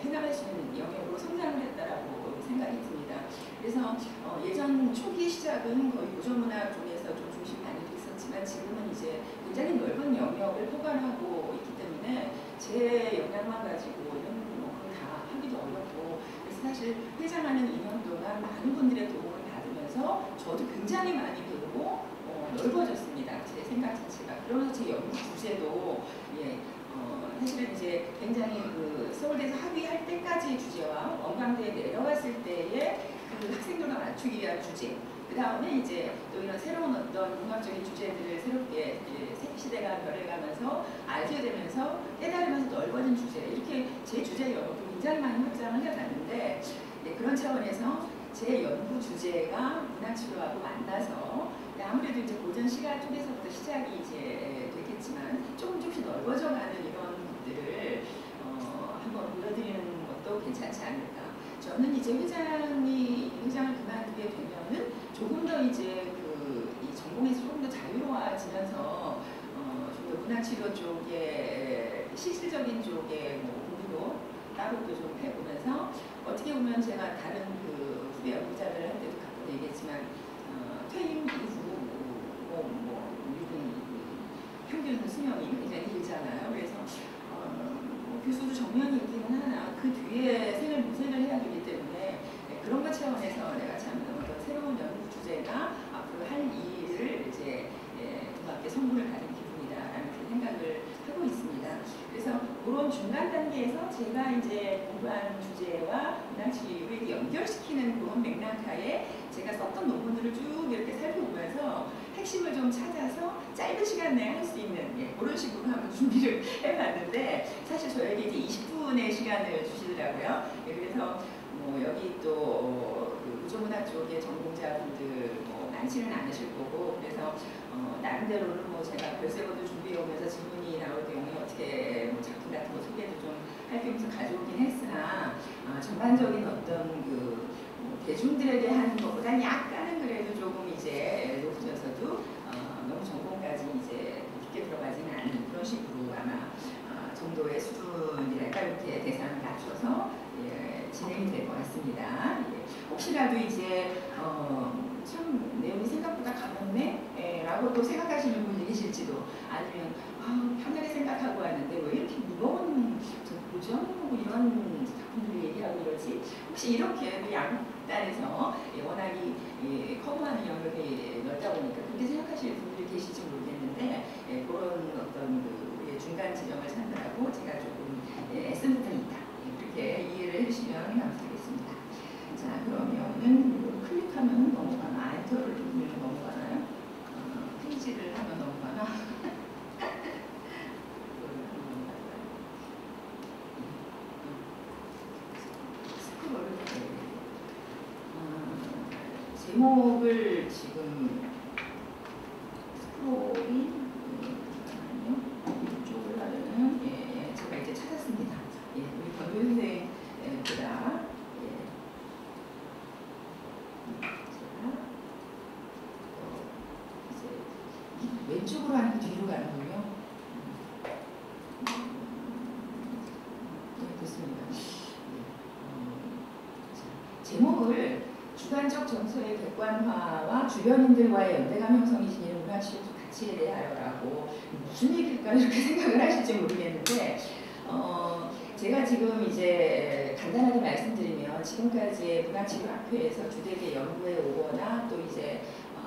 Speaker 6: 해나갈 수 있는 영역으로 성장을 했다라고 생각이 듭니다. 그래서 예전 초기 시작은 거의 고전문학 쪽에서 좀 중심 많이 있었지만 지금은 이제 굉장히 넓은 영역을 포괄하고 있기 때문에 제 역량만 가지고 이런 그걸 다 하기도 어렵고 그래서 사실 회장하는 2년 동안 많은 분들의 도움을 받으면서 저도 굉장히 많이 배우고 넓어졌습니다. 제 생각 자체가. 그러면서 제 연구 주제도 사실은 이제 굉장히 그 서울대에서 학위할 때까지 주제와 원광대에 내려갔을 때의 그 학생들과 맞추기 위한 주제 그 다음에 이제 또 이런 새로운 어떤 문학적인 주제들을 새롭게 시대가 변해가면서 알게 되면서 깨달으면서 넓어진 주제 이렇게 제 주제 영역도 굉장히 많이 확장을 해봤는데 그런 차원에서 제 연구 주제가 문학치료하고 만나서 아무래도 이제 고전 시가 쪽에서부터 시작이 이제 됐겠지만 조금씩 넓어져가는 이런 것들을 한번 보여드리는 것도 괜찮지 않을까. 저는 이제 회장을 그만두게 되면은 조금 더 이제 이 전공에서 조금 더 자유로워지면서 좀 더 문학치료 쪽에 실질적인 쪽에 뭐 공부도 따로 또 좀 해보면서 어떻게 보면 제가 다른 그 후배 연구자들 할 때도 가끔 얘기했지만 퇴임 이후 미국은 평균 수명이 굉장히 길잖아요. 그래서 교수도 정년이 있기는 하나 그 뒤에 고생을 해야 되기 때문에 그런 것 차원에서 내가 참 어떤 새로운 연구 주제가 앞으로 할 일을 이제 고맙게 선물을 받은 기분이다라는 그런 생각을 하고 있습니다. 그래서 그런 중간 단계에서 제가 이제 공부한 주제와 문학치유를 연결시키는 그런 맥락하에 제가 썼던 논문들을 쭉 이렇게 살펴보면서 핵심을 좀 찾아서 짧은 시간 내에 할 수 있는 그런 식으로 한번 준비를 해봤는데 사실 저에게 이제 20분의 시간을 주시더라고요. 그래서 뭐 여기 또 우주문학 쪽의 전공자분들 많지는 않으실 거고 그래서 나름대로는 뭐 제가 별세고도 준비해오면서 질문이 나올 경우에 어떻게 작품 같은 거 소개도 좀 할 겸해서 가져오긴 했으나 전반적인 어떤 대중들에게 하는 것보다 약간은 그래도 조금 이제 높여져서도 너무 전공까지 이제 깊게 들어가지는 않는 그런 식으로 아마 정도의 수준이랄까 이렇게 대상을 낮춰서 진행이 될 것 같습니다. 혹시라도 이제 참 내용이 생각보다 가볍네? 라고 또 생각하시는 분이 계실지도 아니면 편하게 생각하고 왔는데 왜 이렇게 무거운 고전 이런 작품들을 얘기하고 이러지? 혹시 이렇게 양단에서 워낙 커버하는 영역이 넓다 보니까 그렇게 생각하시는 분들이 계실지 모르겠는데 그런 어떤 우리의 중간 지점을 찾느라고 제가 조금 애쓴 듯한 있다. 그렇게 이해를 해주시면 감사드리겠습니다. 자 그러면은 클릭하면 넘어가나? 엔터를 누르면 넘어가나요? 페이지를 하면 넘어가나? 제목을 지금 스크롤이 이쪽을 하려면 제가 이제 찾았습니다. 우리 권도 선생님 제가 이제 왼쪽으로 하는 게 뒤로 가는군요. 됐습니다. 제목을 주관적 정서의 객관화와 주변인들과의 연대감 형성이 지니는 문화치료 같이 가치에 대하여라고 무슨 얘기일까 이렇게 생각을 하실지 모르겠는데 제가 지금 이제 간단하게 말씀드리면 지금까지 문화치료학회에서 주되게 연구해 오거나 또 이제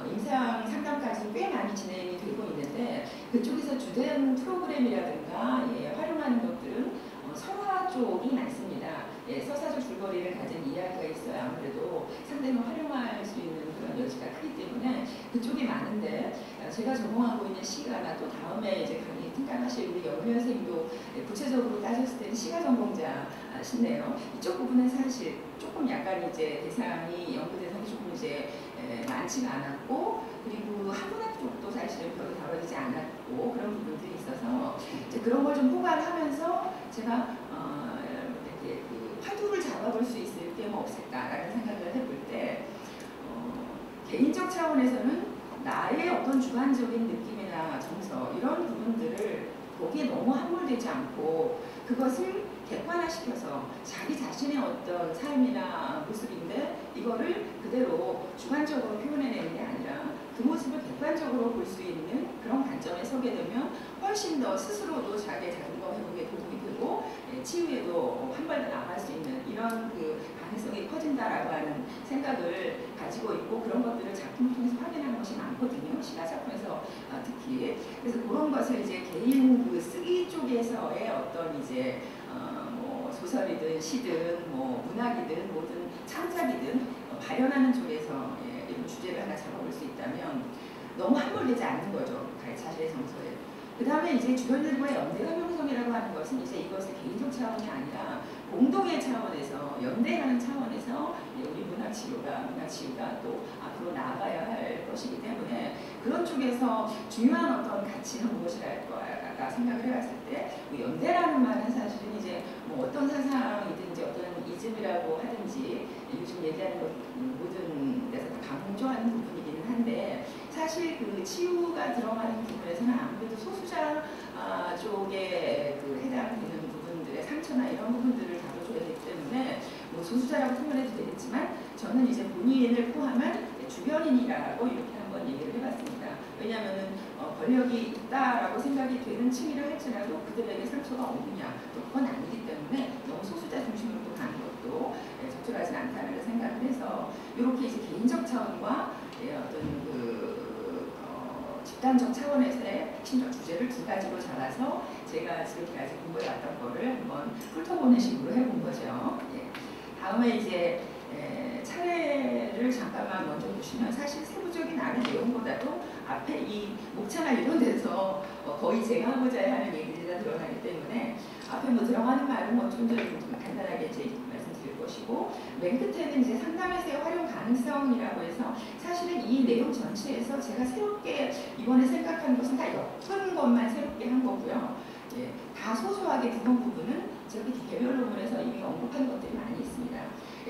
Speaker 6: 임상 상담까지 꽤 많이 진행이 되고 있는데 그쪽에서 주된 프로그램이라든가 활용하는 것들은 서화 쪽이 많습니다. 서사적 줄거리를 가진 이야기가 있어야 아무래도 상대가 활용할 수 있는 그런 여지가 크기 때문에 그쪽이 많은데 제가 전공하고 있는 시가나 또 다음에 이제 강의 등단하실 우리 연구생도 구체적으로 따졌을 때는 시가 전공자시네요. 이쪽 부분은 사실 조금 약간 이제 대상이 연구 대상이 조금 이제 많지가 않았고 그리고 한문학 쪽도 사실은 별로 다뤄지지 않았고 그런 부분들이 있어서 이제 그런 걸 좀 포괄하면서 제가 이렇게 그 화두를 잡아볼 수 있을 게 뭐 없을까라는 생각을 해볼 때 개인적 차원에서는 나의 어떤 주관적인 느낌이나 정서 이런 부분들을 거기에 너무 함몰되지 않고 그것을 객관화시켜서 자기 자신의 어떤 삶이나 모습인데 이거를 그대로 주관적으로 표현해내는 게 아니라 그 모습을 객관적으로 볼 수 있는 그런 관점에 서게 되면 훨씬 더 스스로도 자기의 자존감 회복에 도움이 되고 치유에도 한 발 더 나갈 수 있는 이런 그 가능성이 커진다라고 하는 생각을 가지고 있고 그런 것들을 작품을 통해서 확인하는 것이 많거든요. 시가 작품에서 특히 그래서 그런 것을 이제 개인 그 쓰기 쪽에서의 어떤 이제 뭐 소설이든 시든 뭐 문학이든 모든 창작이든 발현하는 쪽에서 이런 주제를 하나 잡아볼 수 있다면 너무 함몰되지 않는 거죠. 자신의 정서에. 그 다음에 이제 주변들과의 연대감 형성이라고 하는 것은 이제 이것을 개인적 차원이 아니라 공동의 차원에서 연대하는 차원에서 우리 문화치유가 또 앞으로 나아가야 할 것이기 때문에 그런 쪽에서 중요한 어떤 가치는 무엇이랄까 생각을 해봤을 때 연대라는 말은 사실은 이제 뭐 어떤 사상이든지 어떤 이즘이라고 하든지 요즘 얘기하는 것 모든 데서 다 강조하는 부분이기는 한데 사실 그 치유가 들어가는 부분에서는 아무래도 소수자 쪽에 그 해당되는 부분들의 상처나 이런 부분들을 다뤄줘야 되기 때문에 뭐 소수자라고 표현해도 되겠지만 저는 이제 본인을 포함한 주변인이라고 이렇게 한번 얘기를 해봤습니다. 왜냐하면은 권력이 있다라고 생각이 되는 층이라 할지라도 그들에게 상처가 없느냐 또 그건 아니기 때문에 너무 소수자 중심으로 또 가는 것도 적절하지 않다는 생각을 해서 이렇게 이제 개인적 차원과 어떤 집단적 차원에서의 핵심적 주제를 두 가지로 잡아서 제가 지금까지 공부해왔던 거를 한번 훑어보는 식으로 해본 거죠. 다음에 이제 차례를 잠깐만 먼저 보시면 사실 세부적인 안의 내용보다도 앞에 이 목차나 이런 데서 거의 제가 하고자 하는 얘기들이 다 들어가기 때문에 앞에 뭐 들어가는 말은 뭐 좀 더 간단하게 이제 말씀드릴 것이고 맨 끝에는 이제 상담에서의 활용 가능성이라고 해서 사실은 이 내용 전체에서 제가 새롭게 이번에 생각한 것은 다 엮은 것만 새롭게 한 거고요. 다 소소하게 부분은 저렇게 개별 논문에서 이미 언급한 것들이 많이 있습니다.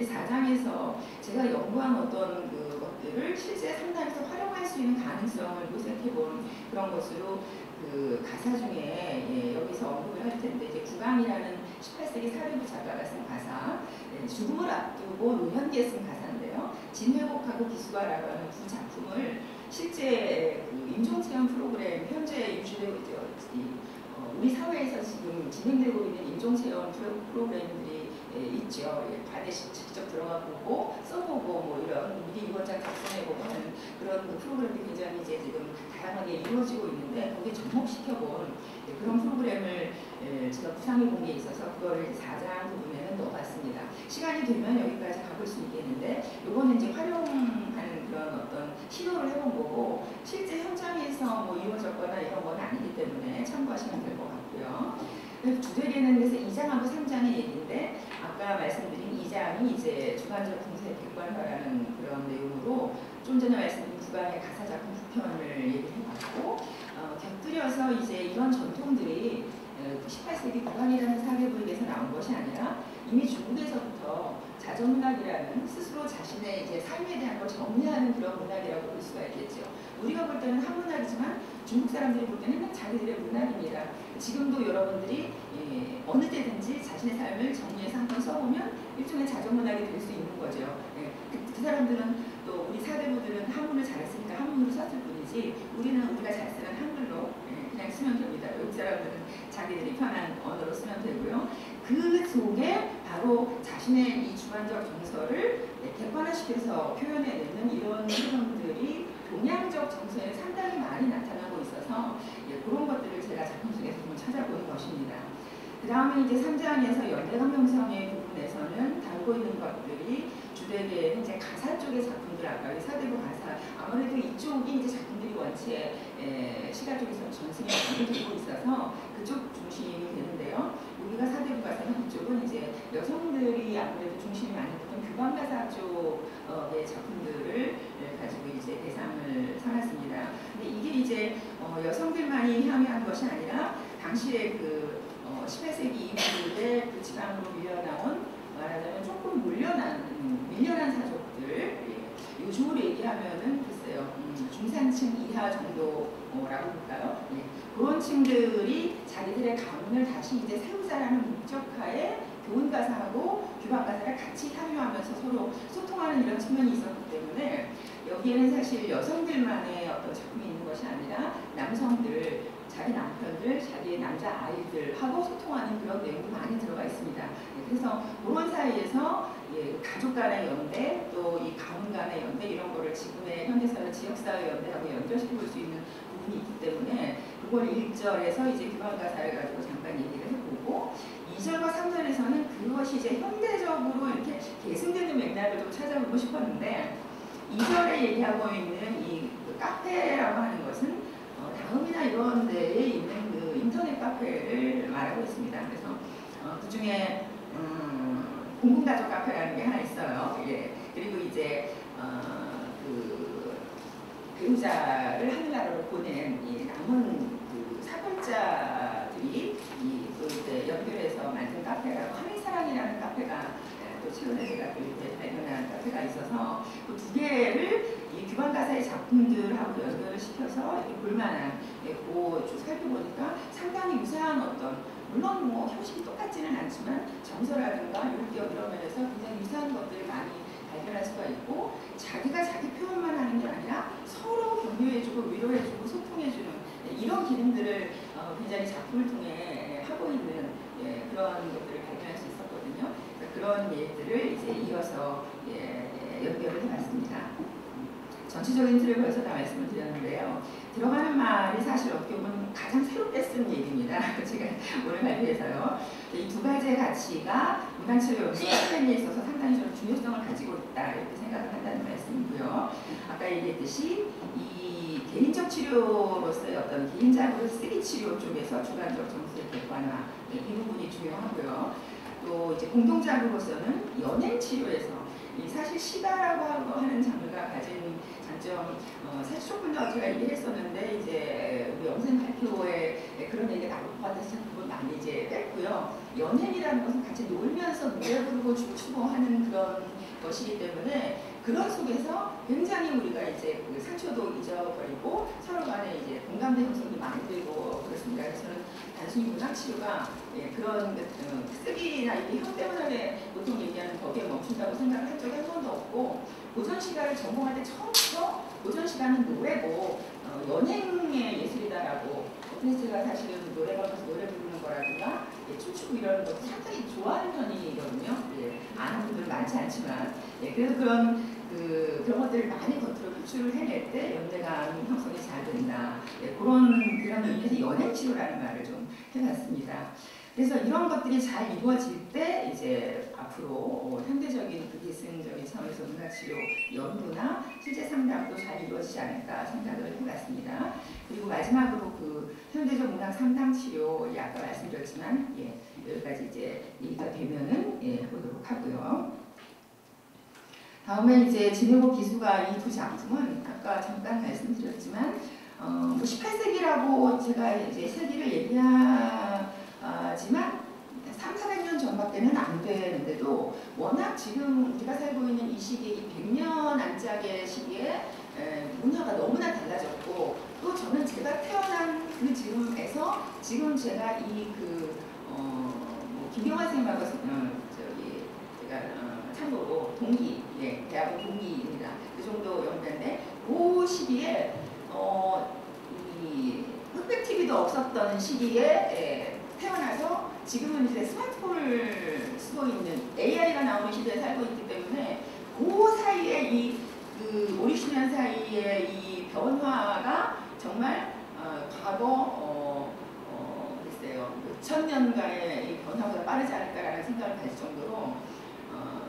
Speaker 6: 4장에서 제가 연구한 어떤 것들을 실제 상담에서 활용할 수 있는 가능성을 모색해본 그런 것으로 그 가사 중에 여기서 언급을 할 텐데 이제 구강이라는 18세기 사회부 작가가 쓴 가사 죽음을 앞두고 노현기에 쓴 가사인데요. 진회복하고 기수가라고 하는 두 작품을 실제 그 임종체험 프로그램 현재 유지되고 있죠. 우리 사회에서 지금 진행되고 있는 임종체험 프로그램들이 있죠. 과대 직접 들어가 보고 써보고 뭐 이런 미리 유언장 작성해보고 하는 그런 프로그램들이 굉장히 이제 지금 다양하게 이루어지고 있는데 거기에 접목시켜본 그런 프로그램을 제가 구상해 본 게 있어서 그거를 4장 부분에는 넣어봤습니다. 시간이 되면 여기까지 가볼 수 있겠는데 요거는 이제 활용하는 그런 어떤 시도를 해본 거고 실제 현장에서 뭐 이루어졌거나 이런 건 아니기 때문에 참고하시면 될 것 같고요. 주되게는 그래서 2장하고 3장의 얘기인데 아까 말씀드린 2장이 이제 주관적 분석 객관화라는 그런 내용으로 좀 전에 말씀드린 구강의 가사작품 부편을 얘기를 해봤고 곁들여서 이제 이런 전통들이 18세기 구강이라는 사회부에서 나온 것이 아니라 이미 중국에서부터 자전문학이라는 스스로 자신의 이제 삶에 대한 걸 정리하는 그런 문학이라고 볼 수가 있겠죠. 우리가 볼 때는 한문학이지만 중국 사람들이 볼 때는 자기들의 문학입니다. 지금도 여러분들이 어느 때든지 자신의 삶을 정리해서 한번 써보면 일종의 자전문학이 될 수 있는 거죠. 그 사람들은 또 우리 사대부들은 한문을 잘했으니까 한문으로 썼을 뿐이지 뿐이지 우리는 우리가 잘 쓰는 한글로 그냥 쓰면 됩니다. 외국 사람들은 자기들이 편한 언어로 쓰면 되고요. 그 속에 바로 자신의 이 주관적 정서를 객관화시켜서 표현해내는 이런 흐름들이 동양적 정서에 상당히 많이 나타나고 있어서 그런 것들을 제가 작품 속에서 좀 찾아보는 것입니다. 그 다음에 이제 3장에서 연대감명성의 부분에서는 다루고 있는 것들이 주되게 이제 가사 쪽의 작품들, 아까 사대부 가사, 아무래도 이쪽이 이제 작품들이 원체 시가 쪽에서 전승에 많이 되고 있어서 그쪽 중심이 되는데요. 우리가 사대부 가사는 이쪽은 이제 여성들이 아무래도 중심이 많이 됐던 규방 가사 쪽의 작품들을 가지고 이제 대상을 삼았습니다. 근데 이게 이제 여성들만이 향유한 것이 아니라 당시에 그 18세기 이후에 그 지방으로 밀려나온 말하자면 조금 밀려난 사족들, 요즘으로 얘기하면은 글쎄요 중산층 이하 정도라고 볼까요? 그런 층들이 자기들의 가문을 다시 이제 세우자라는 목적하에 교훈 가사하고 규방 가사를 같이 향유하면서 서로 소통하는 이런 측면이 있었기 때문에 여기에는 사실 여성들만의 어떤 작품이 있는 것이 아니라 남성들, 자기 남편들, 자기 남자 아이들하고 소통하는 그런 내용도 많이 들어가 있습니다. 그래서 그런 사이에서 가족 간의 연대, 또 이 가문 간의 연대 이런 거를 지금의 현대사회 지역사회 연대하고 연결시켜 볼 수 있는 부분이 있기 때문에 그걸 1절에서 이제 규방 가사를 가지고 잠깐 얘기를 해보고 2절과 3절에서는 그것이 이제 현대적으로 이렇게 계승되는 맥락을 좀 찾아보고 싶었는데 2절에 얘기하고 있는 이 카페라고 하는 것은 다음이나 이런 데에 있는 그 인터넷 카페를 말하고 있습니다. 그래서 그 중에 공공가족 카페라는 게 하나 있어요. 그리고 이제 그 배우자를 하늘나라로 보낸 이 남은 그 사건자들이 또 이제 연결해서 만든 카페라고 하늘사랑이라는 카페가 또 최근에 제가 또 이렇게 발견한 카페가 있어서 그 두 개를 이 규방 가사의 작품들하고 연결을 시켜서 이렇게 볼만한 쭉 살펴보니까 상당히 유사한 어떤 물론 뭐 형식이 똑같지는 않지만 정서라든가 율격 이런 면에서 굉장히 유사한 것들을 많이 발견할 수가 있고 자기가 자기 표현만 하는 게 아니라 서로 격려해주고 위로해주고 소통해주는 이런 기능들을 굉장히 작품을 통해 하고 있는 그런 것들을 발견할 수 있었거든요. 그런 예들을 이제 이어서 연결을 해봤습니다. 전체적인 틀을 벌써 다 말씀을 드렸는데요. 들어가는 말이 사실 어떻게 보면 가장 새롭게 쓴 얘기입니다. 제가 오늘 발표해서요. 이 두 가지의 가치가 문화치료 연구에 있어서 상당히 좀 중요성을 가지고 있다 이렇게 생각을 한다는 말씀이고요. 아까 얘기했듯이 이 개인적 치료로서의 어떤 개인적으로 쓰기 치료 쪽에서 주관적 정서의 객관화 이 부분이 중요하고요. 또 이제 공동작으로서는 연행 치료에서 이 사실 시가라고 하는 장르가 가진 장점, 사실 조금 더 제가 얘기했었는데 이제 우리 영생 발표에 그런 얘기가 나올 것 같아서 그걸 많이 이제 뺐고요. 연행이라는 것은 같이 놀면서 노래 부르고 춤추고 하는 그런 것이기 때문에 그런 속에서 굉장히 우리가 이제 그 상처도 잊어버리고 서로 간에 이제 공감대 형성도 많이 되고 그렇습니다. 그래서 저는 단순히 문학치료가 그런 쓰기나 이 현대문학에 보통 얘기하는 거기에 멈춘다고 생각을 한 적이 한 번도 없고 고전시가를 전공할 때 처음부터 고전시가는 노래고 연행의 예술이다라고 그래서 제가 사실은 노래가 노래 부르는 거라든가 춤추고 이러는 것도 상당히 좋아하는 편이거든요. 아는 분들은 많지 않지만 그래서 그런 것들을 많이 겉으로 표출을 해낼 때 연대감 형성이 잘 된다. 그런 의미에서 연행치료라는 말을 좀 해봤습니다. 그래서 이런 것들이 잘 이루어질 때 이제 앞으로 현대적인 그 계승적인 차원에서 문화치료 연구나 실제 상담도 잘 이루어지지 않을까 생각을 해봤습니다. 그리고 마지막으로 그 현대적 문학 상담 치료 아까 말씀드렸지만 여기까지 이제 얘기가 되면은 해보도록 하고요. 다음에 이제 진해고 기수가 이 두 작품은 아까 잠깐 말씀드렸지만 18세기라고 제가 이제 세기를 얘기하지만 300~400년 전밖에는 안 되는데도 워낙 지금 우리가 살고 있는 이 시기, 이 100년 안짝의 시기에 문화가 너무나 달라졌고 또 저는 제가 태어난 그 지금에서 지금 제가 이 김경환 선생님하고 제가 참고로 동기, 대학원 동기입니다. 그 정도 연배인데 그 시기에 전화기도 없었던 시기에 태어나서 지금은 이제 스마트폰을 쓰고 있는 AI가 나오는 시대에 살고 있기 때문에 그 사이에 그 5, 60년 사이에 이 변화가 정말 과거 글쎄요 1000년가의 이 변화보다 빠르지 않을까라는 생각을 가질 정도로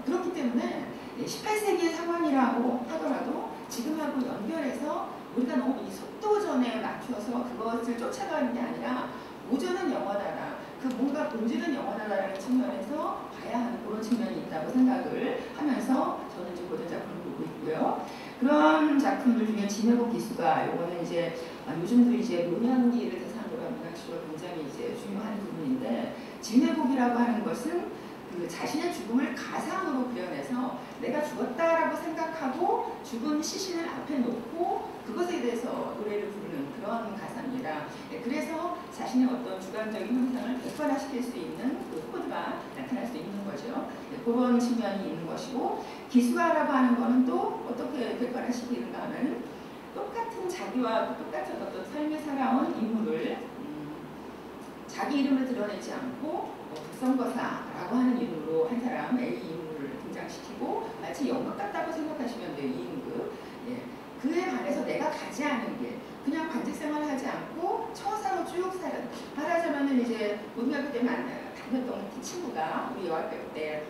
Speaker 6: 그렇기 때문에 18세기의 상황이라고 하더라도 지금하고 연결해서 우리가 너무 이 속도전에 맞춰서 그것을 쫓아가는 게 아니라 오전은 영원하다. 그 뭔가 본질은 영원하다라는 측면에서 봐야 하는 그런 측면이 있다고 생각을 하면서 저는 이제 고전 작품을 보고 있고요. 그런 작품들 중에 진해복 기수가 요거는 이제 요즘도 이제 노년기를 대상으로 한 문학시로 굉장히 이제 중요한 부분인데 진해복이라고 하는 것은 그 자신의 죽음을 가상으로 그려내서 내가 죽었다라고 생각하고 죽은 시신을 앞에 놓고 그것에 대해서 노래를 부르는 그런 가사입니다. 그래서 자신의 어떤 주관적인 형상을 객관화시킬 수 있는 그 코드가 나타날 수 있는 거죠. 그런 측면이 있는 것이고 기수가라고 하는 거는 또 어떻게 객관화시키는가 하면 똑같은 자기와 똑같은 어떤 삶을 살아온 인물을 자기 이름을 드러내지 않고 북성거사라고 하는 이름으로 한 사람 A 인물을 등장시키고 마치 연극 같다고 생각하시면 돼요. 2인극. 예. 그에 반해서 내가 가지 않은 길 그냥 관직생활을 하지 않고 처사로 쭉 사는 말하자면 이제 고등학교 때 다녔던 친구가 우리 여학교 때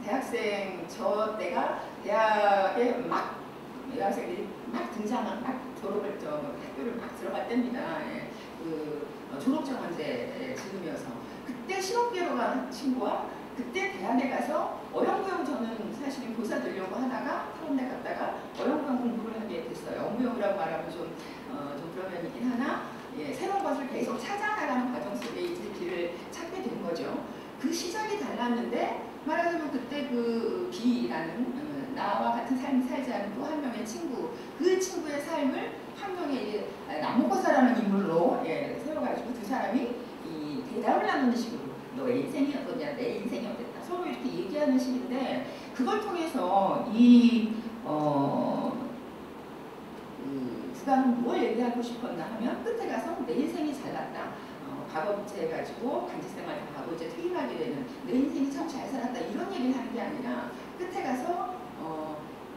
Speaker 6: 대학생 내가 대학에 막 여학생들이 막 등장한 막 졸업을 학교를 막 들어갈 때입니다. 예. 그 졸업정원제 지금이어서 그때 실업계로 간 친구와 그때 대학에 가서 어영부영 저는 사실은 교사 되려고 하다가 서울대 갔다가 어영부영 공부를 하게 됐어요. 어영부영이라고 말하면 좀 그런 면이긴 하나 예, 새로운 것을 계속 찾아나가는 과정 속에 이제 길을 찾게 된 거죠. 그 시작이 달랐는데 말하자면 그때 그 B라는 나와 같은 삶을 살지 않은 또 한 명의 친구 그 친구의 삶을 한 명의 나무거사라는 인물로 예, 세워가지고 두 사람이 이 대답을 나누는 식으로 너의 인생이 어떠냐 내 인생이 어땠다 서로 이렇게 얘기하는 식인데 그걸 통해서 이 부가는 뭘 얘기하고 싶었나 하면 끝에 가서 내 인생이 잘났다 과거부터 간직생활 다 하고 이제 퇴임하게 되는 내 인생이 참 잘 살았다 이런 얘기를 하는 게 아니라 끝에 가서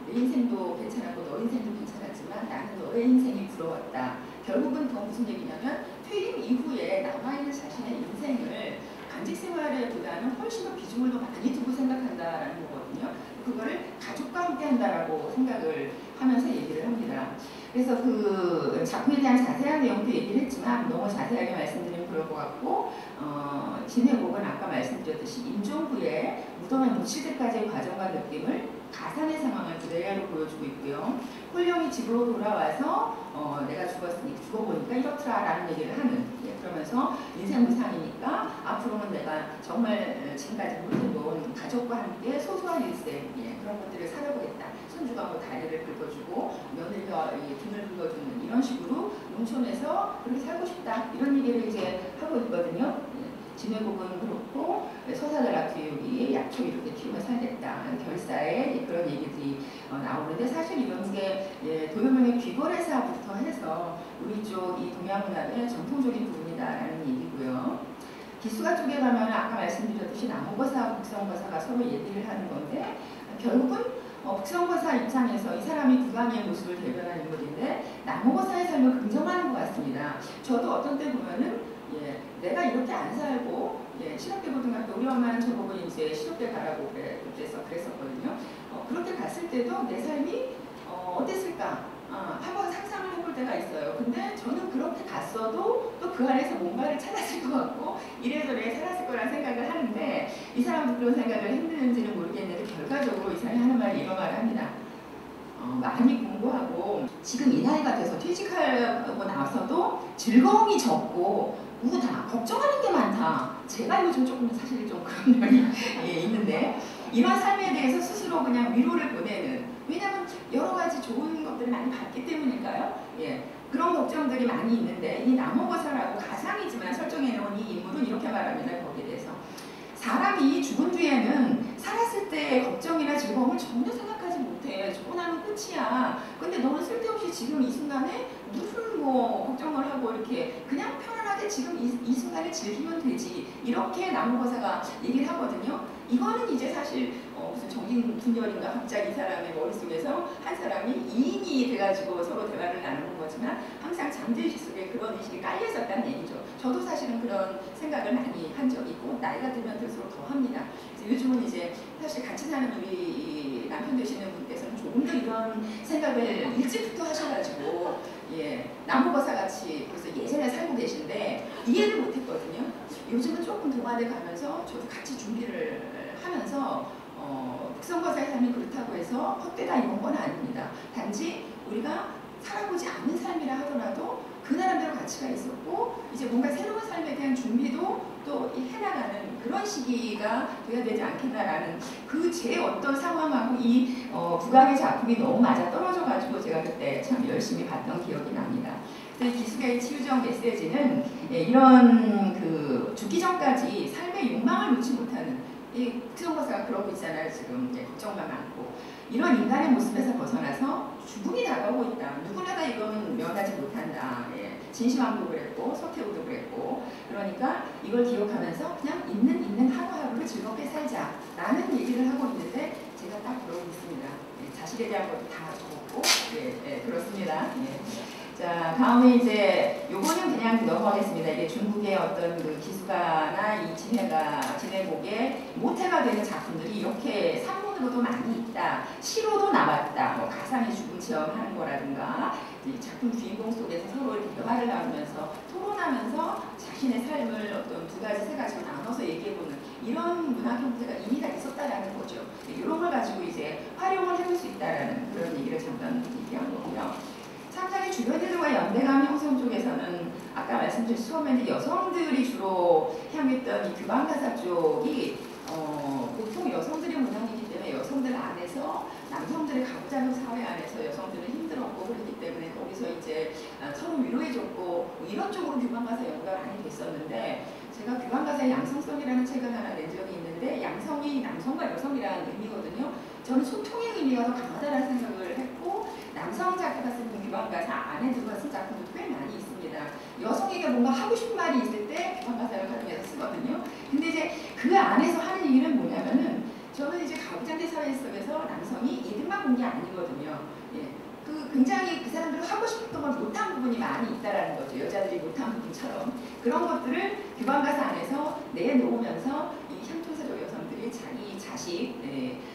Speaker 6: 내 인생도 괜찮았고 너 인생도 괜찮았지만 나는 너의 인생이 부러웠다. 결국은 더 무슨 얘기냐면 퇴임 이후에 남아있는 자신의 인생을 간직생활보다는 훨씬 더 비중을 더 많이 두고 생각한다라는 거거든요. 그거를 가족과 함께 한다라고 생각을 하면서 얘기를 합니다. 그래서 그 작품에 대한 자세한 내용도 얘기를 했지만 너무 자세하게 말씀드리면 그럴 것 같고 진해복은 아까 말씀드렸듯이 임종부의 무덤에 묻힐 때까지의 과정과 느낌을 가상의 상황을 그대로 보여주고 있고요. 홀령이 집으로 돌아와서 내가 죽어보니까 이렇더라라는 얘기를 하는 그러면서 인생 무상이니까 앞으로는 내가 정말 지금까지 못해본 가족과 함께 소소한 일생 그런 것들을 살아보겠다. 손주가 뭐 다리를 긁어주고 며느리가 등을 긁어주는 이런 식으로 농촌에서 그렇게 살고 싶다 이런 얘기를 이제 하고 있거든요. 진해복은 그렇고 서사들 교육이 약초 이렇게 키우며 살겠다 결사에 그런 얘기들이 나오는데 사실 이런 게 도요명의 귀거래사부터 해서 우리 쪽 이 동양문학의 전통적인 부분이다라는 얘기고요. 기수가 쪽에 가면 아까 말씀드렸듯이 나무거사와 북성거사가 서로 얘기를 하는 건데 결국은 북성거사 입장에서 이 사람이 국왕의 모습을 대변하는 인물인데 나무거사의 삶을 긍정하는 것 같습니다. 저도 어떤 때 보면은 내가 이렇게 안 살고 실업계 고등학교 우리 엄마는 저보고 이제 실업계 가라고 그랬었거든요. 그렇게 갔을 때도 내 삶이 어땠을까 한번 상상을 해볼 때가 있어요. 근데 저는 그렇게 갔어도 또 그 안에서 뭔가를 찾았을 것 같고 이래저래 살았을 거라는 생각을 하는데 이 사람도 그런 생각을 했는지는 모르겠는데 결과적으로 이 사람이 하는 말이 이런 말을 합니다. 많이 공부하고 지금 이 나이가 돼서 퇴직하고 나서도 즐거움이 적고 우다 걱정하는 게 많다. 제가 요즘 조금 사실 좀 그런 면이 있는데 이런 삶에 대해서 스스로 그냥 위로를 보내는 왜냐하면 여러 가지 좋은 것들을 많이 봤기 때문일까요? 그런 걱정들이 많이 있는데 이 나무거사라고 가상이지만 설정해 놓은 이 인물은 이렇게 말합니다. 거기에 대해서 사람이 죽은 뒤에는 살았을 때의 걱정이나 즐거움을 전혀 생각하지 못해. 죽고 나면 끝이야. 근데 너는 쓸데없이 지금 이 순간에 무슨 걱정을 하고 이렇게 그냥 편안하게 지금 이 순간을 즐기면 되지. 이렇게 나무거사가 얘기를 하거든요. 이거는 이제 사실 무슨 정신분열인가 갑자기 이 사람의 머릿속에서 한 사람이 2인이 돼가지고 서로 대화를 나누는 거지만 항상 잠재의식 속에 그런 의식이 깔려 있었다는 얘기죠. 저도 사실은 그런 생각을 많이 한 적이 있고 나이가 들면 들수록 더 합니다. 요즘은 이제 사실 같이 사는 우리 남편 되시는 분께서는 조금 더 이런 생각을 일찍부터 하셔가지고 나무거사 같이 벌써 예전에 살고 계신데 이해를 못했거든요. 요즘은 조금 동안에 가면서 저도 같이 준비를 하면서 특성거사의 삶이 그렇다고 해서 헛되다 이런 건 아닙니다. 단지 우리가 살아보지 않는 삶이라 하더라도 그 나름대로 가치가 있었고 이제 뭔가 새로운 삶에 대한 준비도 또 해나가는 그런 시기가 돼야 되지 않겠나라는 그 제 어떤 상황하고 이 국악의 작품이 너무 맞아떨어져가지고 제가 그때 참 열심히 봤던 기억이 납니다. 기숙의 치유적 메시지는 이런 그 죽기 전까지 삶의 욕망을 놓지 못하는 이 특성거사가 그러고 있잖아요. 지금 걱정만 많고 이런 인간의 모습에서 벗어나서 죽음이 다가오고 있다. 누구나 다 이건 면하지 못한다. 진시황도 그랬고 서태후도 그랬고 그러니까 이걸 기억하면서 그냥 있는 하루하루를 즐겁게 살자라는 얘기를 하고 있는데 제가 딱 그러고 있습니다. 자식에 대한 것도 다 적었고 그렇습니다. 자, 다음에 이제 요거는 그냥 넘어가겠습니다. 이게 중국의 어떤 그 기수가나 이 진해곡의 모태가 되는 작품들이 이렇게 산문으로도 많이 있다. 시로도 남았다. 뭐 가상의 죽음 체험하는 거라든가 이 작품 주인공 속에서 서로 이렇게 대화를 나누면서 토론하면서 자신의 삶을 어떤 두 가지, 세 가지로 나눠서 얘기해보는 이런 문학 형태가 이미 다 있었다라는 거죠. 이런 걸 가지고 이제 활용을 해볼 수 있다라는 그런 얘기를 잠깐 얘기한 거고요. 창작의 주변인들과 연대감 형성 쪽에서는 아까 말씀드린 처음에는 여성들이 주로 향했던 이 규방가사 쪽이 보통 여성들의 문항이기 때문에 여성들 안에서 남성들의 가부장적 사회 안에서 여성들은 힘들었고 그렇기 때문에 거기서 이제 서로 위로해줬고 이런 쪽으로 규방가사 연구가 많이 됐었는데 제가 규방가사의 양성성이라는 책을 하나 낸 적이 있는데 양성이 남성과 여성이라는 의미거든요. 저는 소통의 의미가 더 강하다는 생각을 했고 남성 작가가 쓰는 규방가사 안에 들어간 작품도 꽤 많이 있습니다. 여성에게 뭔가 하고 싶은 말이 있을 때 규방가사를 활용해서 쓰거든요. 근데 이제 그 안에서 하는 얘기는 뭐냐면은 저는 이제 가부장제 사회 속에서 남성이 이득만 본 게 아니거든요. 그 굉장히 그 사람들이 하고 싶었던 걸 못한 부분이 많이 있다라는 거죠. 여자들이 못한 부분처럼 그런 것들을 규방가사 안에서 내놓으면서 이 향토사적 여성들이 자기 자식,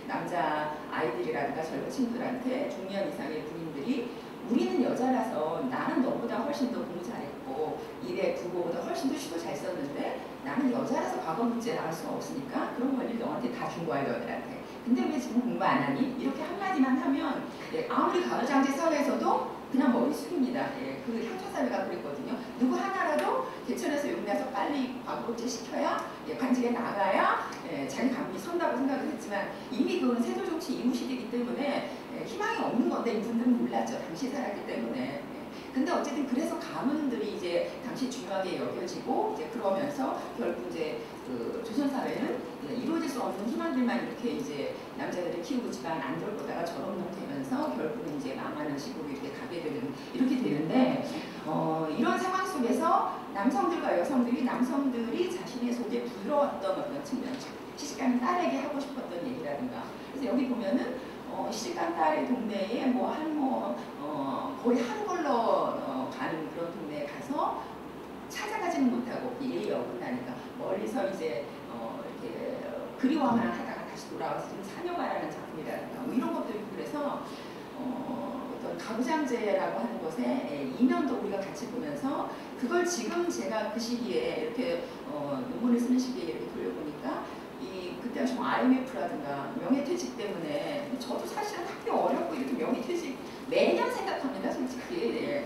Speaker 6: 남자 아이들이라든가 젊은 친구들한테 중년 이상의 부인들이 우리는 여자라서 나는 너보다 훨씬 더 공부 잘했고 일에 국어보다 훨씬 더 시도 잘 썼는데 나는 여자라서 과거 문제 나갈 수가 없으니까 그런 권리를 너한테 다 준 거야 너희들한테. 근데 왜 지금 공부 안 하니? 이렇게 한마디만 하면 아무리 가부장제 사회에서도 그냥 머리 숙입니다. 그 향토사회가 그랬거든요. 누구 하나라도 개천에서 용나서 빨리 과거제 시켜야 관직에 나가야 자기 감이 선다고 생각을 했지만 이미 그건 세조정치 이후 시대이기 때문에 희망이 없는 건데 이분들은 몰랐죠. 당시 살았기 때문에. 근데 어쨌든 그래서 가문들이 이제 당시 중요하게 여겨지고 이제 그러면서 결국 이제 그 조선 사회는 이루어질 수 없는 희망들만 이렇게 이제 남자들을 키우고 집안 안 돌보다가 저런놈 되면서 결국은 이제 망하는 식으로 이렇게 가게 되는 이렇게 되는데 이런 상황 속에서 남성들과 여성들이 남성들이 자신의 속에 부러웠던 어떤 측면, 시집가는 딸에게 하고 싶었던 얘기라든가 그래서 여기 보면은 시집간 딸의 동네에 거의 한 걸로 가는 그런 동네에 가서 찾아가지는 못하고 일이 어긋나니까 멀리서 이제 이렇게 그리워만 하다가 다시 돌아와서 좀 사녀가라는 작품이라든가 뭐 이런 것도 있고 그래서 어떤 가부장제라고 하는 것에 이면도 우리가 같이 보면서 그걸 지금 제가 그 시기에 이렇게 논문을 쓰는 시기에 이렇게 돌려보니까 그때 좀 IMF라든가 명예퇴직 때문에 저도 사실은 학교 어렵고 이렇게 명예퇴직 매년 생각합니다 솔직히.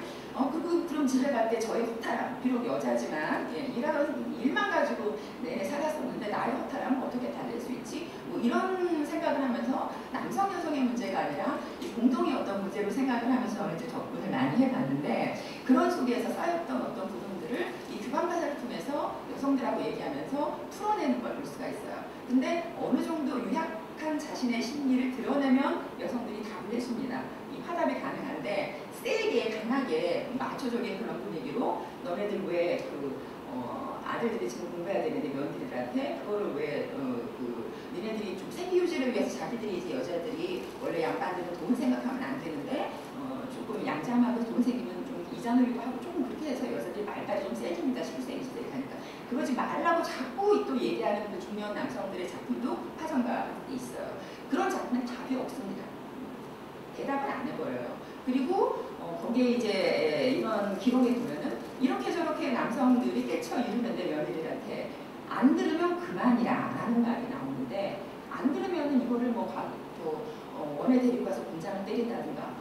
Speaker 6: 그럼 집에 갈 때 저의 허탈함 비록 여자지만 일하던 일만 가지고 내내 살았었는데 나의 허탈함은 어떻게 달랠 수 있지? 뭐 이런 생각을 하면서 남성 여성의 문제가 아니라 이 공동의 어떤 문제로 생각을 하면서 저는 이제 접근을 많이 해봤는데 그런 속에서 쌓였던 어떤 부분들을 이 규방가사를 통해서 여성들하고 얘기하면서 풀어내는 걸 볼 수가 있어요. 근데 어느 정도 유약한 자신의 심리를 드러내면 여성들이 답을 해줍니다. 이 파답이 가능한데 세게 강하게 마초적인 그런 분위기로 너네들 왜 아들들이 지금 공부해야 되는데 며느리들한테 그거를 왜 니네들이 좀 생기 유지를 위해서 자기들이 이제 여자들이 원래 양반들은 돈 생각하면 안 되는데 조금 양자하고 돈 생기면 좀 이자놀이도 하고 조금 그렇게 해서 여자들이 말빨이 좀 세집니다. 19세기 시대에 가니까 그러지 말라고 자꾸 또 얘기하는 그 중년 남성들의 작품도 파전가 있어요. 그런 작품은 답이 없습니다. 대답을 안 해버려요. 그리고 거기에 이제 이런 기록에 보면은 이렇게 저렇게 남성들이 깨쳐 이르는데 며느리들한테 안 들으면 그만이라 라는 말이 나오는데 안 들으면은 이거를 원에 데리고 가서 공장을 때린다든가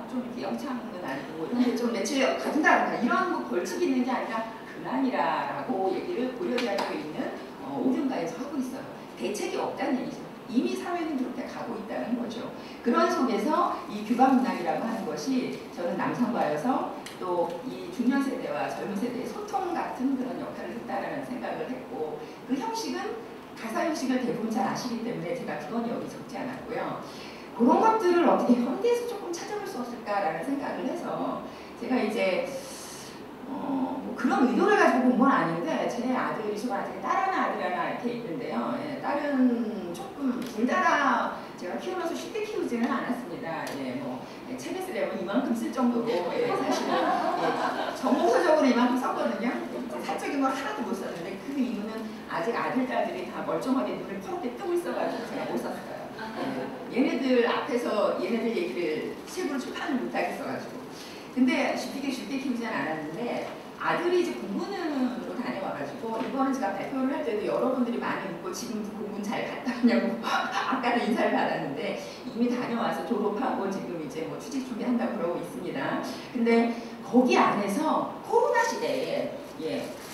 Speaker 6: 좀 이렇게 영창하는 건 아니고 이런 게 좀 며칠 가둔다든가 이런 거 벌칙이 있는 게 아니라 그만이라라고 얘기를 고려대학교에 있는 오륜가에서 하고 있어요. 대책이 없다는 얘기죠. 이미 사회는 그렇게 가고 있다는 거죠. 그런 속에서 이 규방 문학이라고 하는 것이 저는 남성과여서 또 이 중년 세대와 젊은 세대의 소통 같은 그런 역할을 했다라는 생각을 했고 그 형식은 가사 형식을 대부분 잘 아시기 때문에 제가 그건 여기 적지 않았고요. 그런 것들을 어떻게 현대에서 조금 찾아볼 수 없을까라는 생각을 해서 제가 이제 뭐 그런 의도를 가지고 본 건 아닌데 제 아들이 저한테 딸 하나 아들 하나 이렇게 있는데요. 예, 딸은 조금 둘 다 제가 키우면서 쉽게 키우지는 않았습니다. 예, 뭐 책에 쓰려면 이만큼 쓸 정도로 사실은 정보서적으로 이만큼 썼거든요. 사적인 걸 하나도 못 썼는데 그 이유는 아직 아들 딸들이 다 멀쩡하게 눈을 퍼렇게 뜨고 있어가지고 제가 못 썼어요. 얘네들 앞에서 얘네들 얘기를 책으로 출판을 못하겠어가지고. 근데 쉽게 키우진 않았는데 아들이 이제 공군으로 다녀와가지고 이거는 제가 발표를 할 때도 여러분들이 많이 묻고 지금도 공군 잘 갔다 왔냐고 아까도 인사를 받았는데 이미 다녀와서 졸업하고 지금 이제 뭐 취직 준비한다고 그러고 있습니다. 근데 거기 안에서 코로나 시대에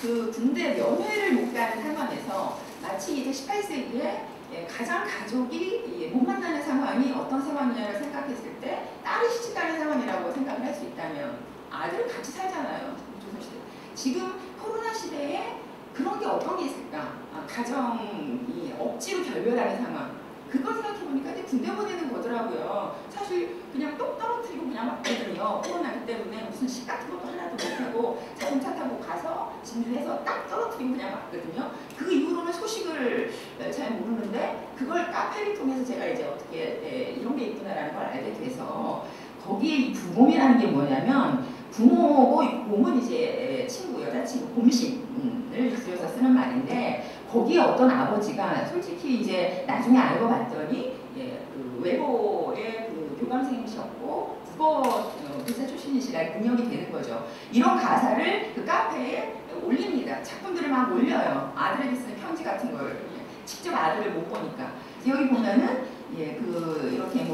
Speaker 6: 그 군대 면회를 못 가는 상황에서 마치 이제 18세기에 가장 가족이 못 만나는 상황이 어떤 상황이냐를 생각했을 때 딸이 시집가는 상황이라고 생각을 할 수 있다면 아들은 같이 살잖아요. 조선시대. 지금 코로나 시대에 그런 게 어떤 게 있을까? 가정이 억지로 결별하는 상황. 그걸 생각해보니까 군대 보내는 거더라고요. 사실 그냥 똑 떨어뜨리고 그냥 왔거든요. 코로나 때문에 무슨 식 같은 것도 하나도 못하고 자동차 타고 가서 진주해서 딱 떨어뜨리고 그냥 왔거든요. 그 이후로는 소식을 잘 모르는데 그걸 카페를 통해서 제가 이제 어떻게 이런 게 있구나라는 걸 알게 돼서 거기에 이 부곰이라는 게 뭐냐면 부모고 곰은 이제 친구, 여자친구, 곰신을 줄여서 쓰는 말인데 거기에 어떤 아버지가 솔직히 이제 나중에 알고 봤더니 그 외고의 그 교감생이셨고 국어 교사 출신이시라 능력이 되는 거죠. 이런 가사를 그 카페에 올립니다. 작품들을 막 올려요. 아들에게 쓰는 편지 같은 걸 직접 아들을 못 보니까 여기 보면은 이렇게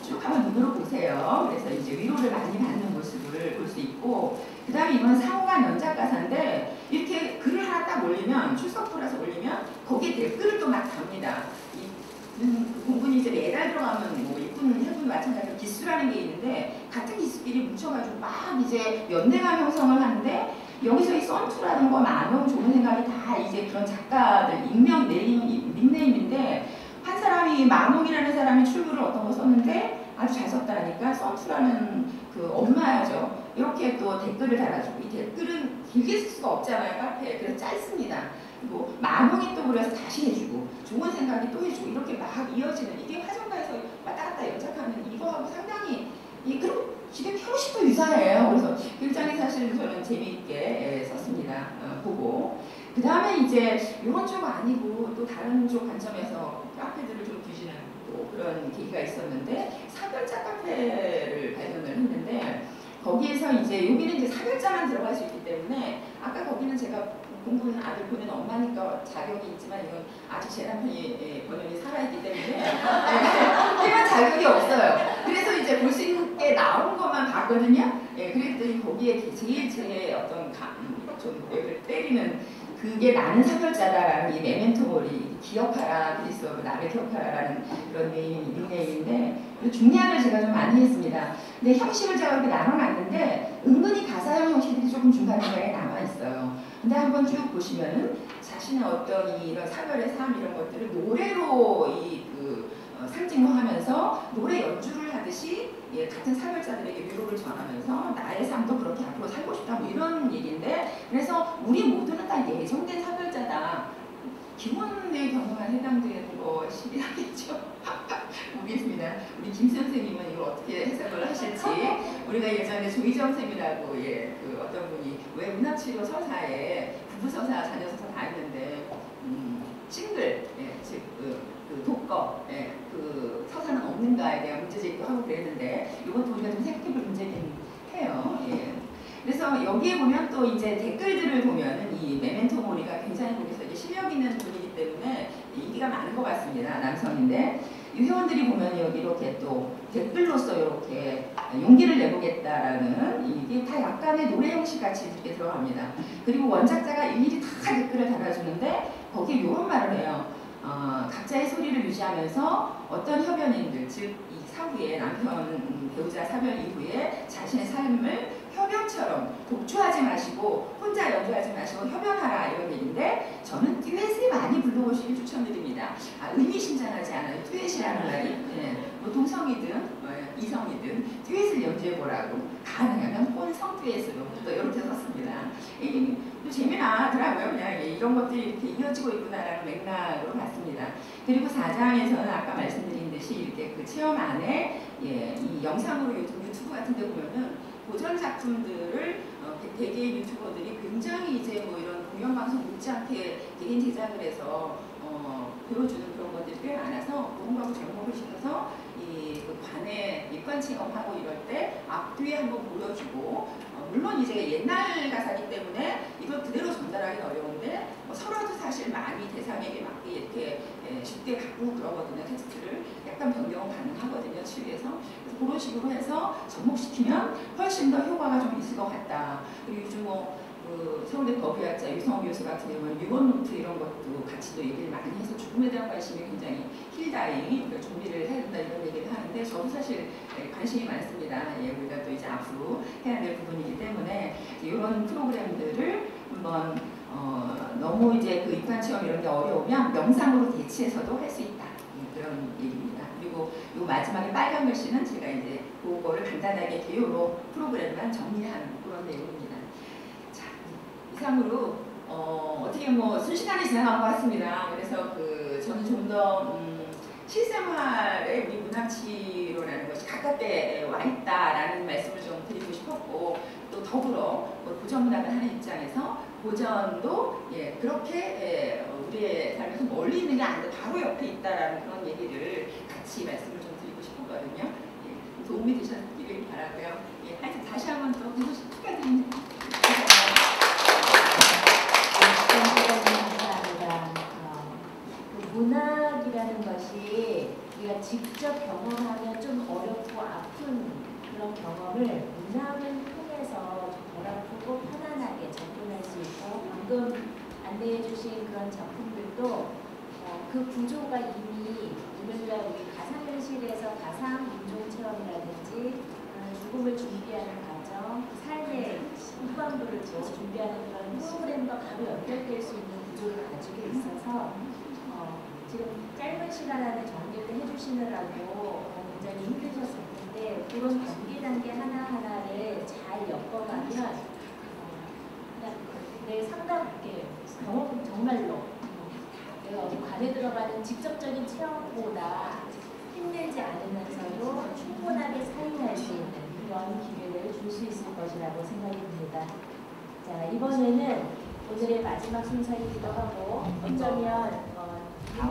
Speaker 6: 쭉 한번 눈으로 보세요. 그래서 이제 위로를 많이 받는 모습을 볼 수 있고 그 다음에 이건 상호간 연작가사인데 이렇게 글을 하나 딱 올리면 출석부라서 올리면 거기에 댓글을 또 막 답니다. 그 공군이 이제 매달 들어가면 뭐 예쁜 해군이 마찬가지로 기수라는 게 있는데 같은 기수끼리 뭉쳐가지고 막 이제 연대감 형성을 하는데 여기서 이 썬투라는 거 만용 좋은 생각이 다 이제 그런 작가들 익명 닉네임인데 한 사람이 만홍이라는 사람이 출구를 어떤 거 썼는데 아주 잘 썼다니까 썬투라는 그 엄마야죠. 이렇게 또 댓글을 달아주고 이 댓글은 길게 쓸 수가 없잖아요. 카페에. 그래서 짧습니다. 그리고 만홍이 또 그래서 다시 해주고 좋은 생각이 또 해주고 이렇게 막 이어지는 이게 화전가에서 왔다 갔다 연작하는 이거하고 상당히 그리고 집에 표식도 유사해요. 그래서 굉장히 사실 저는 재미있게 썼습니다. 보고 그 다음에 이제 이런 쪽 아니고 또 다른 쪽 관점에서 카페들을 좀 뒤지는 또 그런 계기가 있었는데 사별자 카페를 발견을 했는데 거기에서 이제 여기는 이제 사별자만 들어갈 수 있기 때문에 아까 거기는 제가 공군 아들 보낸 엄마니까 자격이 있지만 이건 아직 제 남편이 본연이 살아있기 때문에 이런 자격이 없어요. 그래서 이제 볼 수 있는 게 나온 것만 봤거든요. 그랬더니 거기에 제일 제 어떤 좀 뇌를 때리는 그게 나는 사별자다라는 이 메멘토 모리 기억하라 그리스도 나를 기억하라라는 그런 닉네임인데 중량을 제가 좀 많이 했습니다. 근데 형식을 제가 이렇게 나눠놨는데 은근히 가사형 형식들이 조금 중간중간에 남아있어요. 근데 한번 쭉 보시면은 자신의 어떤 이런 사별의 삶 이런 것들을 노래로 상징화하면서 노래 연주를 하듯이 같은 사별자들에게 위로를 전하면서 나의 삶도 그렇게 앞으로 살고 싶다 뭐 이런 얘기인데, 그래서 우리 모두는 다 예정된 사별자다. 기혼의 경우만 해당되는 것이 하겠죠. 모르겠습니다. 우리 김 선생님은 이걸 어떻게 해석을 하실지. 우리가 예전에 조희정 쌤이라고 그 어떤 분이 왜 문학치료 서사에 부부서사, 자녀서사 다 있는데 싱글, 즉 그 독거, 그 서사는 없는가에 대한 문제제기도 하고 그랬는데 이것도 우리가 좀 생각해볼 문제긴 해요. 그래서 여기에 보면 또 이제 댓글들을 보면은 이 메멘토 모리가 굉장히 거기서 이제 실력 있는 분이기 때문에 인기가 많은 것 같습니다. 남성인데 이 회원들이 보면 여기 이렇게 또 댓글로서 이렇게 용기를 내보겠다라는 이게 다 약간의 노래 형식 같이 이렇게 들어갑니다. 그리고 원작자가 일일이 다 댓글을 달아주는데 거기에 이런 말을 해요. 각자의 소리를 유지하면서 어떤 협연인들, 즉 이 사후에 남편 배우자 사별 이후에 자신의 삶을 협연처럼 독주하지 마시고 혼자 연주하지 마시고 협연하라 이런 얘기인데, 저는 듀엣을 많이 불러보시길 추천드립니다. 의미심장하지 않아요. 듀엣이라는 말이 뭐 동성이든 이성이든 듀엣을 연주해보라고, 가능하면 혼성 듀엣으로 또 이렇게 썼습니다. 또 재미나더라고요. 그냥 이런 것들이 이렇게 이어지고 있구나라는 맥락으로 봤습니다. 그리고 4장에서는 아까 말씀드린 듯이 이렇게 그 체험 안에 이 영상으로 요즘 유튜브 같은 데 보면은 고전 작품들을 대개의 유튜버들이 굉장히 이제 뭐 이런 공연방송 못지않게 개인 제작을 해서 보여주는 그런 것들이 꽤 많아서 그런 접목을 시켜서 그 관에 입관 체험하고 이럴 때 앞뒤에 한번 보여주고, 물론 이제 옛날 가사이기 때문에 이걸 그대로 전달하기는 어려운데 서로도 사실 많이 대상에게 맞게 이렇게 쉽게 바꾸고 그러거든요. 텍스트를 약간 변경은 가능하거든요. 취리에서. 그래서 그런 식으로 해서 접목시키면 훨씬 더 효과가 좀 있을 것 같다. 그리고 요즘 그 서울대 법의학자 유성호 교수 같은 경우는 유언노트 이런 것도 같이 또 얘기를 많이 해서 죽음에 대한 관심이 굉장히 힐다잉 준비를 해야 된다 이런 얘기를 하는데, 저도 사실 관심이 많습니다. 우리가 또 이제 앞으로 해야 될 부분이기 때문에 이런 프로그램들을 한번 너무 이제 그 입관 체험 이런 게 어려우면 영상으로 대체해서도 할 수 있다 그런 얘기입니다. 그리고 요 마지막에 빨간 글씨는 제가 이제 그거를 간단하게 개요로 프로그램만 정리한 그런 내용입니다. 자, 이상으로 어떻게 뭐 순식간에 지나간 것 같습니다. 그래서 저는 좀 더 실생활에 우리 문학치료라는 것이 가깝게 와 있다라는 말씀을 좀 드리고 싶었고, 또 더불어 고전문학을 하는 입장에서 고전도 그렇게 우리의 삶에서 멀리 있는 게 아니라 바로 옆에 있다라는 그런 얘기를 같이 말씀을 좀 드리고 싶었거든요. 도움이 되셨기를 바라고요. 하여튼 다시 한번 또 축하드립니다.
Speaker 1: 문학이라는 것이 우리가 직접 경험하면 좀 어렵고 아픈 그런 경험을 문학을 통해서 좀 덜 아프고 편안하게 접근할 수 있고, 방금 안내해 주신 그런 작품들도 그 구조가 이미 우리가 가상현실에서 가상인종 체험이라든지 죽음을 준비하는 과정, 삶의 후반부를 준비하는 그런 프로그램과 바로 연결될 수 있는 구조를 가지고 있어서 지금 짧은 시간 안에 정리를 해주시느라고 굉장히 힘드셨을 텐데, 그런 단계 하나하나를 잘 엮어가면 그냥 내 상담하게 경험 정말로 내가 어디 관에 들어가는 직접적인 체험보다 힘들지 않으면서도 충분하게 사용할 수 있는 그런 기회를 줄 수 있을 것이라고 생각이 듭니다. 자, 이번에는 오늘의 마지막 순서이기도 하고, 어쩌면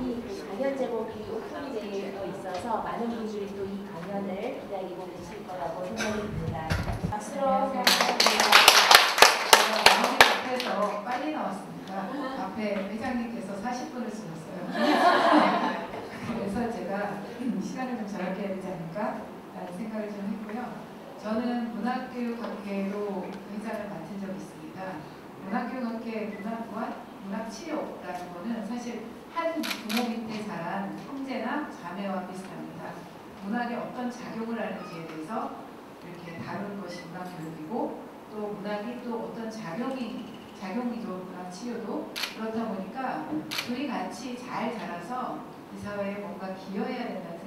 Speaker 1: 이미 강연 제목이 오픈이 되어 있어서 많은 분들이 또 이 강연을 기다리고 계실 거라고 생각이 듭니다. 박수로 시작합니다.
Speaker 7: 제가 앞에서 빨리 나왔습니다. 앞에 회장님께서 40분을 쓰셨어요. 그래서 제가 시간을 좀 절약해야 되지 않을까라는 생각을 좀 했고요. 저는 문학교육학회로 회장을 맡은 적이 있습니다. 문학교육학회 문학관, 문학치료라는 거는 사실 한 부모 밑에 자란 형제나 자매와 비슷합니다. 문학에 어떤 작용을 하는지에 대해서 이렇게 다루는 것이 문학교육이고, 또 문학이 또 어떤 작용이죠. 문학치료도. 그렇다 보니까 둘이 같이 잘 자라서 이 사회에 뭔가 기여해야 된다는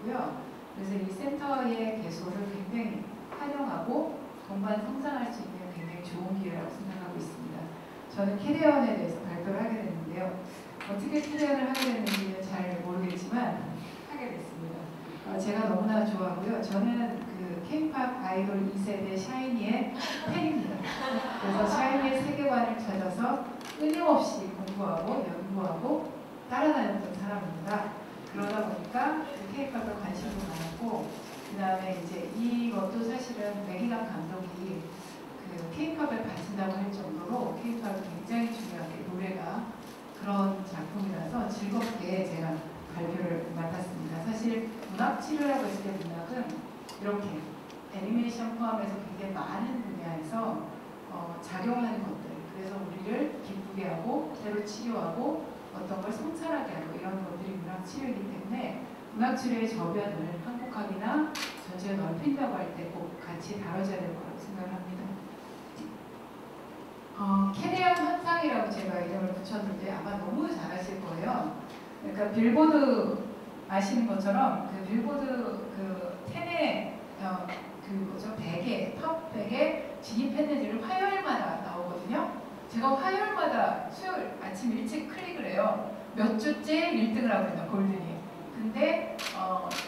Speaker 7: 있고요. 그래서 이 센터의 개소를 굉장히 활용하고 동반 성장할 수 있는 굉장히 좋은 기회라고 생각하고 있습니다. 저는 캐리언에 대해서 발표를 하게 됐는데요. 어떻게 캐리언을 하게 됐는지는 잘 모르겠지만 하게 됐습니다. 제가 너무나 좋아하고요. 저는 그 K-팝 아이돌 2세대 샤이니의 팬입니다. 그래서 샤이니의 세계관을 찾아서 끊임없이 공부하고 연구하고 따라다녔던 사람입니다. 그러다 보니까 K-팝에 관심도 많았고, 그 다음에 이제 이것도 사실은 백이강 감독이 그 K-팝을 바친다고 할 정도로 K-팝이 굉장히 중요하게 노래가 그런 작품이라서 즐겁게 제가 발표를 맡았습니다. 사실 문학 치료라고 했을 때 문학은 이렇게 애니메이션 포함해서 굉장히 많은 분야에서 작용하는 것들, 그래서 우리를 기쁘게 하고 때로 치료하고 어떤 걸 성찰하게 하고 이런 것들이 문학 치료이기 때문에 문학 치료의 저변을 한국학이나 전체에 넓힌다고 할 때 꼭 같이 다뤄져야 될 거라고 생각합니다. 캐리언 현상이라고 제가 이름을 붙였는데 아마 너무 잘 아실 거예요. 그러니까 빌보드 아시는 것처럼 그 빌보드 그 10의 그 뭐죠? 100에 탑 100에 진입했는지를 화요일마다 나오거든요. 제가 화요일마다 수요일 아침 일찍 클릭을 해요. 몇 주째 1등을 하고 있나 골든이. 근데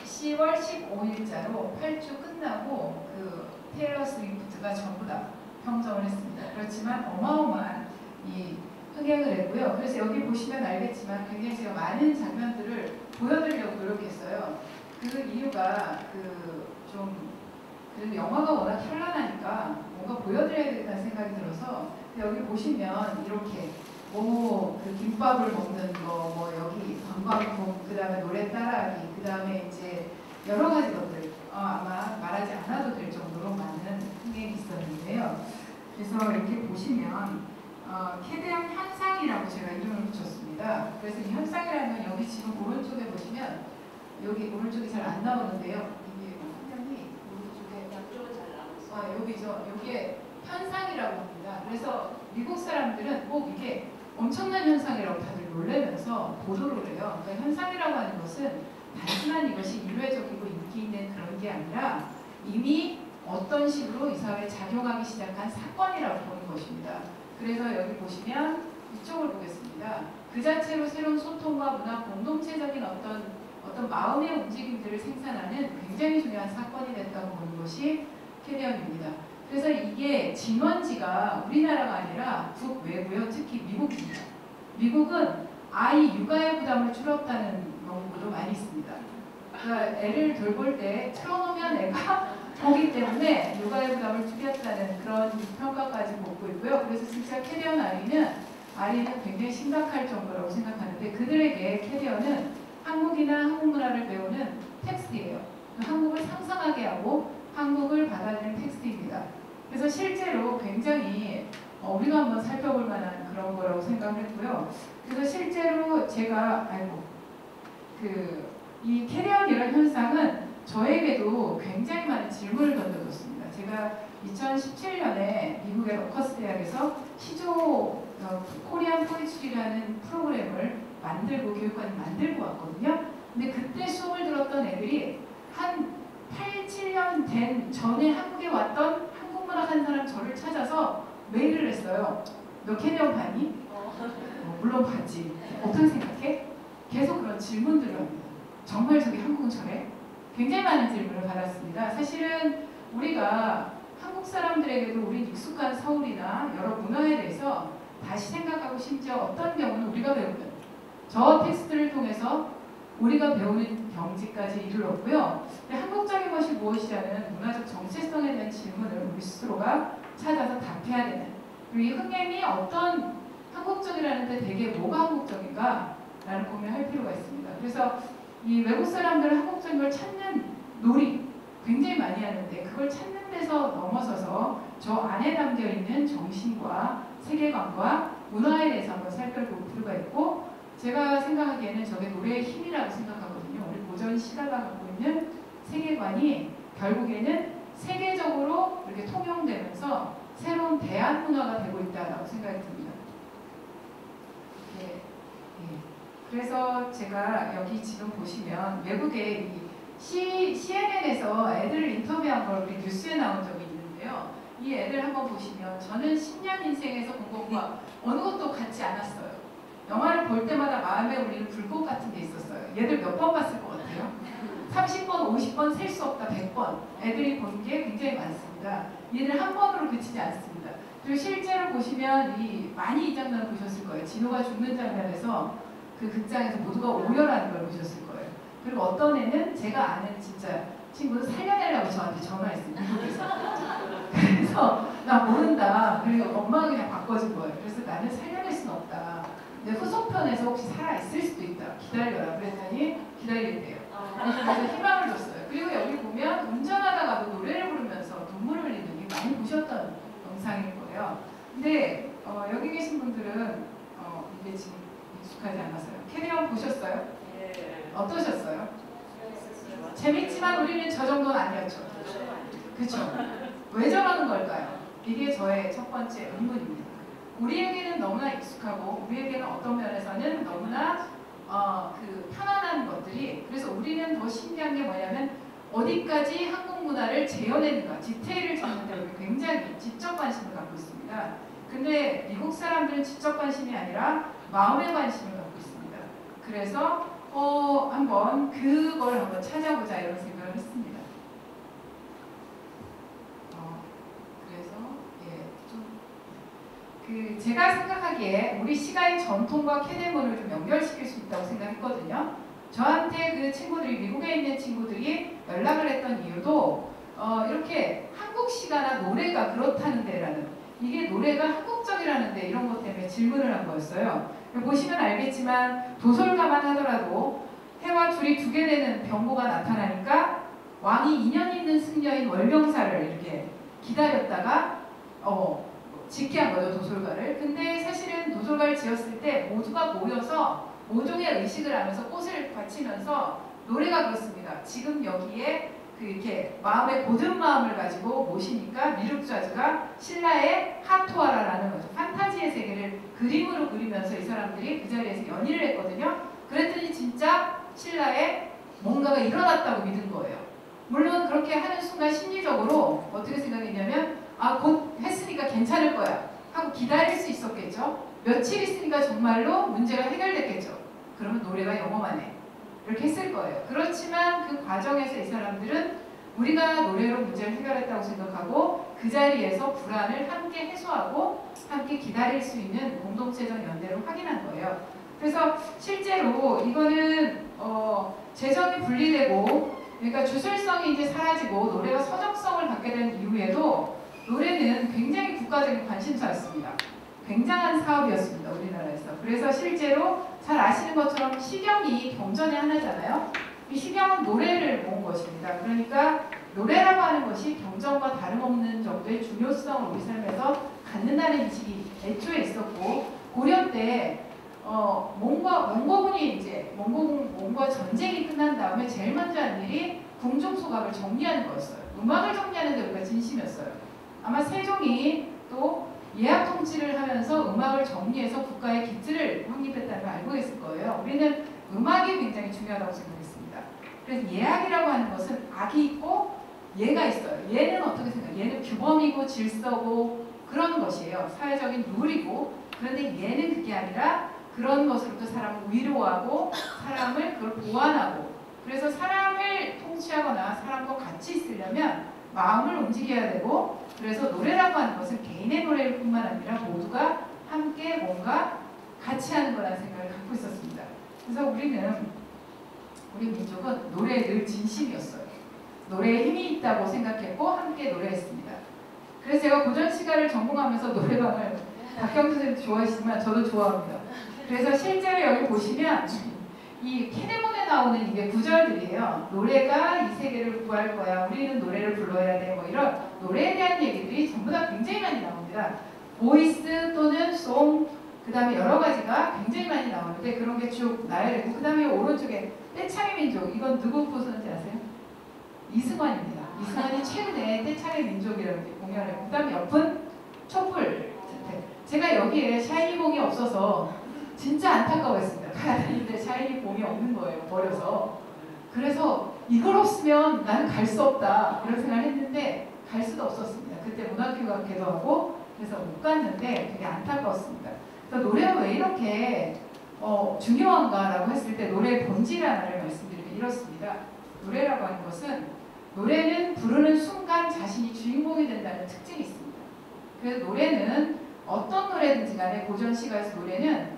Speaker 7: 10월 15일자로 8주 끝나고 그 테일러 스위프트가 전부 다 평정을 했습니다. 그렇지만 어마어마한 이 흥행을 했고요. 그래서 여기 보시면 알겠지만 굉장히 제가 많은 장면들을 보여드리려고 노력했어요. 그 이유가 그래도 영화가 워낙 현란하니까 뭔가 보여드려야 되겠다는 생각이 들어서 여기 보시면 이렇게 그 김밥을 먹는 거, 여기 관광품, 그 다음에 노래 따라하기, 그 다음에 이제 여러 가지 것들 아마 말하지 않아도 될 정도로 많은 흥행이 있었는데요. 그래서 이렇게 보시면 캐리언 현상이라고 제가 이름을 붙였습니다. 그래서 이 현상이라는 건 여기 지금 오른쪽에 보시면 여기 오른쪽이 잘 안 나오는데요. 이게 화면이 오른쪽에
Speaker 5: 양쪽은 잘 나오고 있어요.
Speaker 7: 여기죠. 여기에 현상이라고 합니다. 그래서 미국 사람들은 꼭 이게 엄청난 현상이라고 다들 놀라면서 보도를 해요. 그러니까 현상이라고 하는 것은 단순한 이것이 일회적이고 인기 있는 그런 게 아니라 이미 어떤 식으로 이 사회에 작용하기 시작한 사건이라고 보는 것입니다. 그래서 여기 보시면 이쪽을 보겠습니다. 그 자체로 새로운 소통과 문화 공동체적인 어떤 마음의 움직임들을 생산하는 굉장히 중요한 사건이 됐다고 보는 것이 캐리언입니다. 그래서 이게 진원지가 우리나라가 아니라 국외고요. 특히 미국입니다. 미국은 아이 육아의 부담을 줄였다는 연구도 많이 있습니다. 그러니까 애를 돌볼 때 틀어놓으면 애가 보기 때문에 육아의 부담을 줄였다는 그런 평가까지 받고 있고요. 그래서 진짜 캐리언 아리는 굉장히 심각할 정도라고 생각하는데 그들에게 캐리언은 한국이나 한국 문화를 배우는 텍스트예요. 한국을 상상하게 하고 한국을 받아들이는 텍스트입니다. 그래서 실제로 굉장히 우리가 한번 살펴볼 만한 그런 거라고 생각을 했고요. 그래서 실제로 제가 이 캐리언이라는 현상은 저에게도 굉장히 많은 질문을 던져줬습니다. 제가 2017년에 미국의 러커스 대학에서 시조 코리안 포리츠라는 프로그램을 교육관이 만들고 왔거든요. 근데 그때 수업을 들었던 애들이 한 8, 7년 된 전에 한국에 왔던 한국 문학 한 사람 저를 찾아서 메일을 했어요. 너 캐리언 봤니? 물론 봤지. 어떻게 생각해? 계속 그런 질문들을 합니다. 정말 저기 한국은 저래? 굉장히 많은 질문을 받았습니다. 사실은 우리가 한국 사람들에게도 우리 익숙한 서울이나 여러 문화에 대해서 다시 생각하고 심지어 어떤 경우는 우리가 배우는 저 텍스트를 통해서 우리가 배우는 경지까지 이르렀고요. 한국적인 것이 무엇이냐는 문화적 정체성에 대한 질문을 우리 스스로가 찾아서 답해야 되는 그리고 이 흥행이 어떤 한국적이라는데 되게 뭐가 한국적인가 라는 고민을 할 필요가 있습니다. 그래서 이 외국 사람들은 한국적인 걸 찾는 놀이 굉장히 많이 하는데 그걸 찾는 데서 넘어서서 저 안에 담겨있는 정신과 세계관과 문화에 대해서 한번 살펴볼 필요가 있고 제가 생각하기에는 저게 노래의 힘이라고 생각하거든요. 우리 고전 시가가 갖고 있는 세계관이 결국에는 세계적으로 이렇게 통용되면서 새로운 대한 문화가 되고 있다고 생각이 듭니다. 그래서 제가 여기 지금 보시면 외국의 이 CNN에서 애들을 인터뷰한 걸 우리 뉴스에 나온 적이 있는데요. 이 애들 한번 보시면 저는 10년 인생에서 본 것과 어느 것도 같지 않았어요. 영화를 볼 때마다 마음에 울리는 불꽃 같은 게 있었어요. 얘들 몇 번 봤을 것 같아요? 30번, 50번 셀 수 없다 100번 애들이 본 게 굉장히 많습니다. 얘들 한 번으로 그치지 않습니다. 그리고 실제로 보시면 많이 이 장면을 보셨을 거예요. 진호가 죽는 장면에서 그 극장에서 모두가 오열하는 걸 보셨을 거예요. 그리고 어떤 애는 제가 아는 진짜 친구는 살려내려고 저한테 전화했어요. 미국에서. 그래서 나 모른다. 그리고 엄마가 그냥 바꿔준 거예요. 그래서 나는 살려낼 수는 없다. 근데 후속편에서 혹시 살아있을 수도 있다. 기다려라. 그랬더니 기다리겠대요. 그래서 희망을 줬어요. 그리고 여기 보면 운전하다가도 노래를 부르면서 눈물을 흘리는 게 많이 보셨던 영상일 거예요. 근데 여기 계신 분들은 이게 지금 익숙하지 않아서요. 캐리언 보셨어요?
Speaker 2: 예.
Speaker 7: 어떠셨어요? 재밌지만 우리는 저 정도는 아니었죠. 그렇죠? 왜 저러는 걸까요? 이게 저의 첫 번째 의문입니다. 우리에게는 너무나 익숙하고 우리에게는 어떤 면에서는 너무나 그 편안한 것들이 그래서 우리는 더 신기한 게 뭐냐면 어디까지 한국 문화를 재현했는가 디테일을 찾는 데 굉장히 지적 관심을 갖고 있습니다. 근데 미국 사람들은 지적 관심이 아니라 마음의 관심을 갖고 있습니다. 그래서 한번 그걸 한번 찾아보자 이런 생각을 했습니다. 제가 생각하기에 우리 시가의 전통과 캐네몬을 좀 연결시킬 수 있다고 생각했거든요. 저한테 그 친구들이 미국에 있는 친구들이 연락을 했던 이유도 이렇게 한국 시가나 노래가 그렇다는데라는 이게 노래가 한국적이라는데 이런 것 때문에 질문을 한 거였어요. 보시면 알겠지만 도솔가만 하더라도 해와 둘이 두게 되는 병고가 나타나니까 왕이 2년 있는 승려인 월병사를 이렇게 기다렸다가 짓게 한 거죠, 도솔가를. 근데 사실은 도솔가를 지었을 때 모두가 모여서 모종의 의식을 하면서 꽃을 바치면서 노래가 그렇습니다. 지금 여기에 이렇게 마음의 고든 마음을 가지고 모시니까 미륵좌즈가 신라의 하토하라라는 거죠. 판타지의 세계를 그림으로 그리면서 이 사람들이 그 자리에서 연희를 했거든요. 그랬더니 진짜 신라에 뭔가가 일어났다고 믿은 거예요. 물론 그렇게 하는 순간 심리적으로 어떻게 생각했냐면 곧 했으니까 괜찮을 거야 하고 기다릴 수 있었겠죠. 며칠 있으니까 정말로 문제가 해결됐겠죠. 그러면 노래가 영험하네 이렇게 했을 거예요. 그렇지만 그 과정에서 이 사람들은 우리가 노래로 문제를 해결했다고 생각하고 그 자리에서 불안을 함께 해소하고 함께 기다릴 수 있는 공동체적 연대를 확인한 거예요. 그래서 실제로 이거는 재정이 분리되고 그러니까 주술성이 이제 사라지고 노래가 서정성을 갖게 된 이후에도 노래는 굉장히 국가적인 관심사였습니다. 굉장한 사업이었습니다. 우리나라에서. 그래서 실제로 잘 아시는 것처럼 시경이 경전의 하나잖아요. 이 시경은 노래를 모은 것입니다. 그러니까 노래라고 하는 것이 경전과 다름없는 정도의 중요성을 우리 삶에서 갖는다는 인식이 애초에 있었고 고려 때 몽고군이 이제 몽고 전쟁이 끝난 다음에 제일 먼저 한 일이 궁중소각을 정리하는 거였어요. 음악을 정리하는 데 우리가 진심이었어요. 아마 세종이 또 예학 통치를 하면서 음악을 정리해서 국가의 기틀을 확립했다는 걸 알고 있을 거예요. 우리는 음악이 굉장히 중요하다고 생각했습니다. 그래서 예학이라고 하는 것은 악이 있고 예가 있어요. 예는 어떻게 생각해요? 예는 규범이고 질서고 그런 것이에요. 사회적인 룰이고 그런데 예는 그게 아니라 그런 것으로부터 사람을 위로하고 사람을 그걸 보완하고 그래서 사람을 통치하거나 사람과 같이 있으려면 마음을 움직여야 되고 그래서 노래라고 하는 것은 개인의 노래일 뿐만 아니라 모두가 함께 뭔가 같이 하는 거라는 생각을 갖고 있었습니다. 그래서 우리 민족은 노래에 늘 진심이었어요. 노래에 힘이 있다고 생각했고 함께 노래했습니다. 그래서 제가 고전 시가를 전공하면서 노래방을 박경수 선생님도 좋아하시지만 저도 좋아합니다. 그래서 실제로 여기 보시면 이 캐네몬에 나오는 이게 구절들이에요. 노래가 이 세계를 구할 거야. 우리는 노래를 불러야 돼. 뭐 이런 노래에 대한 얘기들이 전부 다 굉장히 많이 나옵니다. 보이스 또는 송, 그 다음에 여러 가지가 굉장히 많이 나오는데 그런 게 쭉 나야 되고 그 다음에 오른쪽에 떼창의 민족. 이건 누구 보셨는지 아세요? 이승환입니다. 이승환이 최근에 떼창의 민족이라는 공연을 했고 그 다음에 옆은 촛불. 제가 여기에 샤이니봉이 없어서 진짜 안타까워했습니다. 가야 되는데 샤이니봉이 없는 거예요. 버려서. 그래서 이걸 없으면 나는 갈 수 없다 이런 생각을 했는데 갈 수도 없었습니다. 그때 문학교육학회도 하고 그래서 못 갔는데 되게 안타까웠습니다. 그래서 노래가 왜 이렇게 중요한가라고 했을 때 노래의 본질이라는 말을 말씀드리면 이렇습니다. 노래라고 하는 것은 노래는 부르는 순간 자신이 주인공이 된다는 특징이 있습니다. 그래서 노래는 어떤 노래든지 간에 고전 시가에서 노래는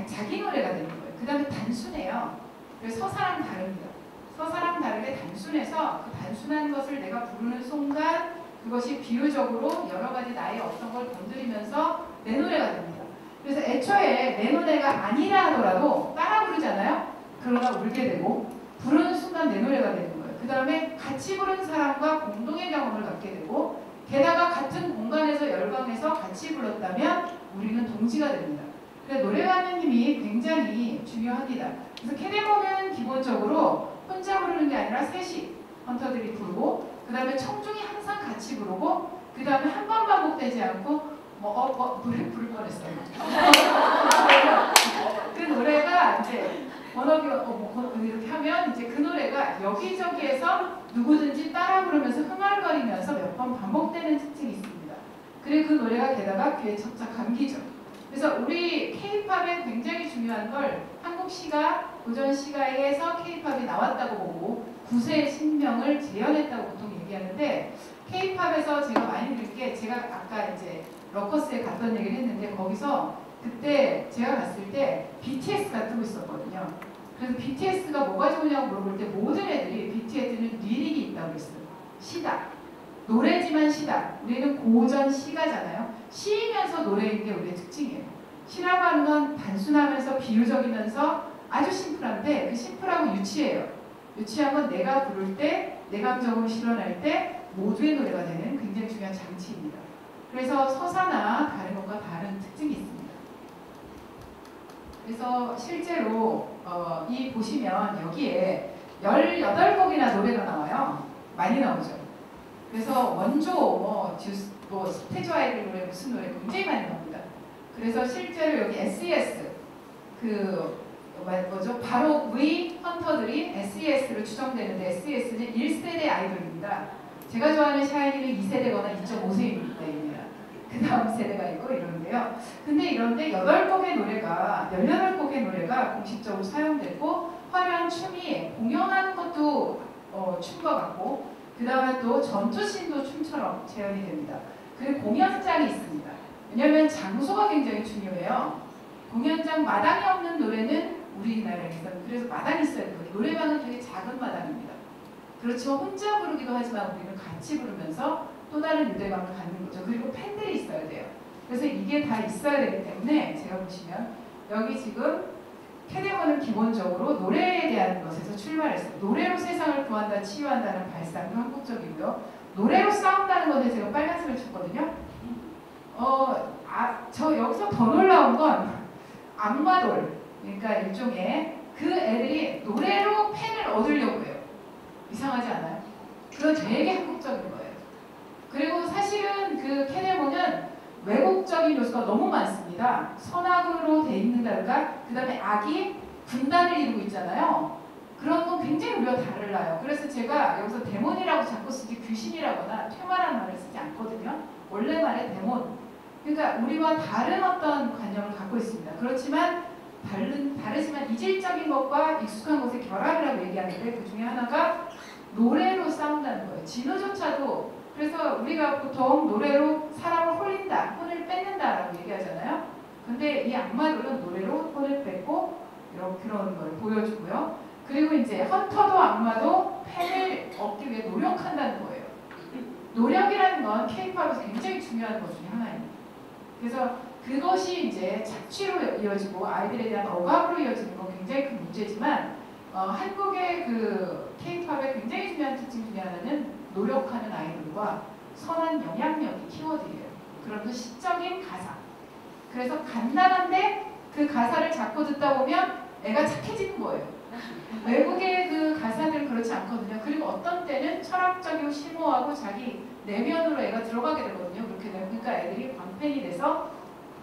Speaker 7: 자기 노래가 되는 거예요. 그 다음에 단순해요. 그래서 서사랑 다릅니다. 서사랑 다르게 단순해서 그 단순한 것을 내가 부르는 순간 그것이 비유적으로 여러 가지 나의 어떤 걸 건드리면서 내 노래가 됩니다. 그래서 애초에 내 노래가 아니라 하더라도 따라 부르잖아요. 그러다 울게 되고 부르는 순간 내 노래가 되는 거예요. 그 다음에 같이 부른 사람과 공동의 경험을 갖게 되고 게다가 같은 공간에서 열광해서 같이 불렀다면 우리는 동지가 됩니다. 그래서 노래가 하는 힘이 굉장히 중요합니다. 그래서 캐데모는 기본적으로 혼자 부르는 게 아니라 셋이 헌터들이 부르고 그 다음에 청중이 항상 같이 부르고 그 다음에 한 번 반복되지 않고 노래 부를 뻔했어요. 그 노래가 이제 이렇게 하면 이제 그 노래가 여기저기에서 누구든지 따라 부르면서 흥얼거리면서 몇 번 반복되는 특징이 있습니다. 그리고 그 노래가 게다가 귀에 착착 감기죠. 그래서 우리 K-팝의 굉장히 중요한 걸 한국 시가, 고전 시가에서 K-팝이 나왔다고 보고 구세의 신명을 재현했다고 보통 얘기하는데 K-팝에서 제가 많이 들은 게 제가 아까 이제 러커스에 갔던 얘기를 했는데 거기서 그때 제가 갔을 때 BTS가 뜨고 있었거든요. 그래서 BTS가 뭐가 좋으냐고 물어볼 때 모든 애들이 BTS는 리릭이 있다고 그랬어요. 시다. 노래지만 시다. 우리는 고전 시가잖아요. 시이면서 노래인 게 우리의 특징이에요. 시라고 하는 건 단순하면서 비유적이면서 아주 심플한데 그 심플하고 유치해요. 유치한 건 내가 부를 때, 내 감정으로 실현할 때 모두의 노래가 되는 굉장히 중요한 장치입니다. 그래서 서사나 다른 것과 다른 특징이 있습니다. 그래서 실제로 이 보시면 여기에 18곡이나 노래가 나와요. 많이 나오죠. 그래서 원조, 스테조 아이들 노래 무슨 노래 굉장히 많이 나옵니다. 그래서 실제로 여기 SES 바로 위 헌터들이 SES로 추정되는데 SES는 1세대 아이돌입니다. 제가 좋아하는 샤이니는 2세대거나 2.5세입니다. 그 다음 세대가 있고 이러는데요. 근데 이런데 18곡의 노래가 공식적으로 사용됐고 화려한 춤이 공연하는 것도 춤과 같고 그 다음에 또 전투씬도 춤처럼 재현이 됩니다. 그리고 공연장이 있습니다. 왜냐하면 장소가 굉장히 중요해요. 공연장 마당이 없는 노래는 우리나라에서는 그래서 마당이 있어야 돼요. 노래방은 되게 작은 마당입니다. 그렇죠. 혼자 부르기도 하지만 우리는 같이 부르면서 또 다른 유대감을 갖는 거죠. 그리고 팬들이 있어야 돼요. 그래서 이게 다 있어야 되기 때문에 제가 보시면 여기 지금 캐데모는 기본적으로 노래에 대한 것에서 출발했어요. 노래로 세상을 구한다, 치유한다는 발상도 한국적이고요. 노래로 싸운다는 건데 제가 빨간색을 쳤거든요. 저 여기서 더 놀라운 건 악마돌, 그러니까 일종의 그 애들이 노래로 팬을 얻으려고 해요. 이상하지 않아요? 그건 되게 한국적인 거예요. 그리고 사실은 그 캐데모는 외국적인 요소가 너무 많습니다. 선악으로 돼 있는다든가 그 다음에 악이 군단을 이루고 있잖아요. 그런 건 굉장히 우리가 달라요. 그래서 제가 여기서 데몬이라고 자꾸 쓰지 귀신이라거나 퇴마라는 말을 쓰지 않거든요. 원래 말의 데몬. 그러니까 우리와 다른 어떤 관념을 갖고 있습니다. 그렇지만 다르지만 이질적인 것과 익숙한 것의 결합이라고 얘기하는데 그 중에 하나가 노래로 싸운다는 거예요. 진호조차도 그래서 우리가 보통 노래로 사람을 홀린다, 혼을 뺏는다라고 얘기하잖아요. 근데 이 악마들은 노래로 혼을 뺏고 그런 걸 보여주고요. 그리고 이제 헌터도 악마도 팬을 얻기 위해 노력한다는 거예요. 노력이라는 건 K-팝에서 굉장히 중요한 것 중에 하나입니다. 그래서 그것이 이제 착취로 이어지고 아이들에 대한 억압으로 이어지는 건 굉장히 큰 문제지만 한국의 그 K-팝의 굉장히 중요한 특징 중에 하나는 노력하는 아이들과 선한 영향력이 키워드예요. 그러면서 시적인 가사. 그래서 간단한데 그 가사를 자꾸 듣다 보면 애가 착해지는 거예요. 외국의 그 가사들은 그렇지 않거든요. 그리고 어떤 때는 철학적이고 심오하고 자기 내면으로 애가 들어가게 되거든요. 그렇게 되면 그러니까 애들이 광팬이 돼서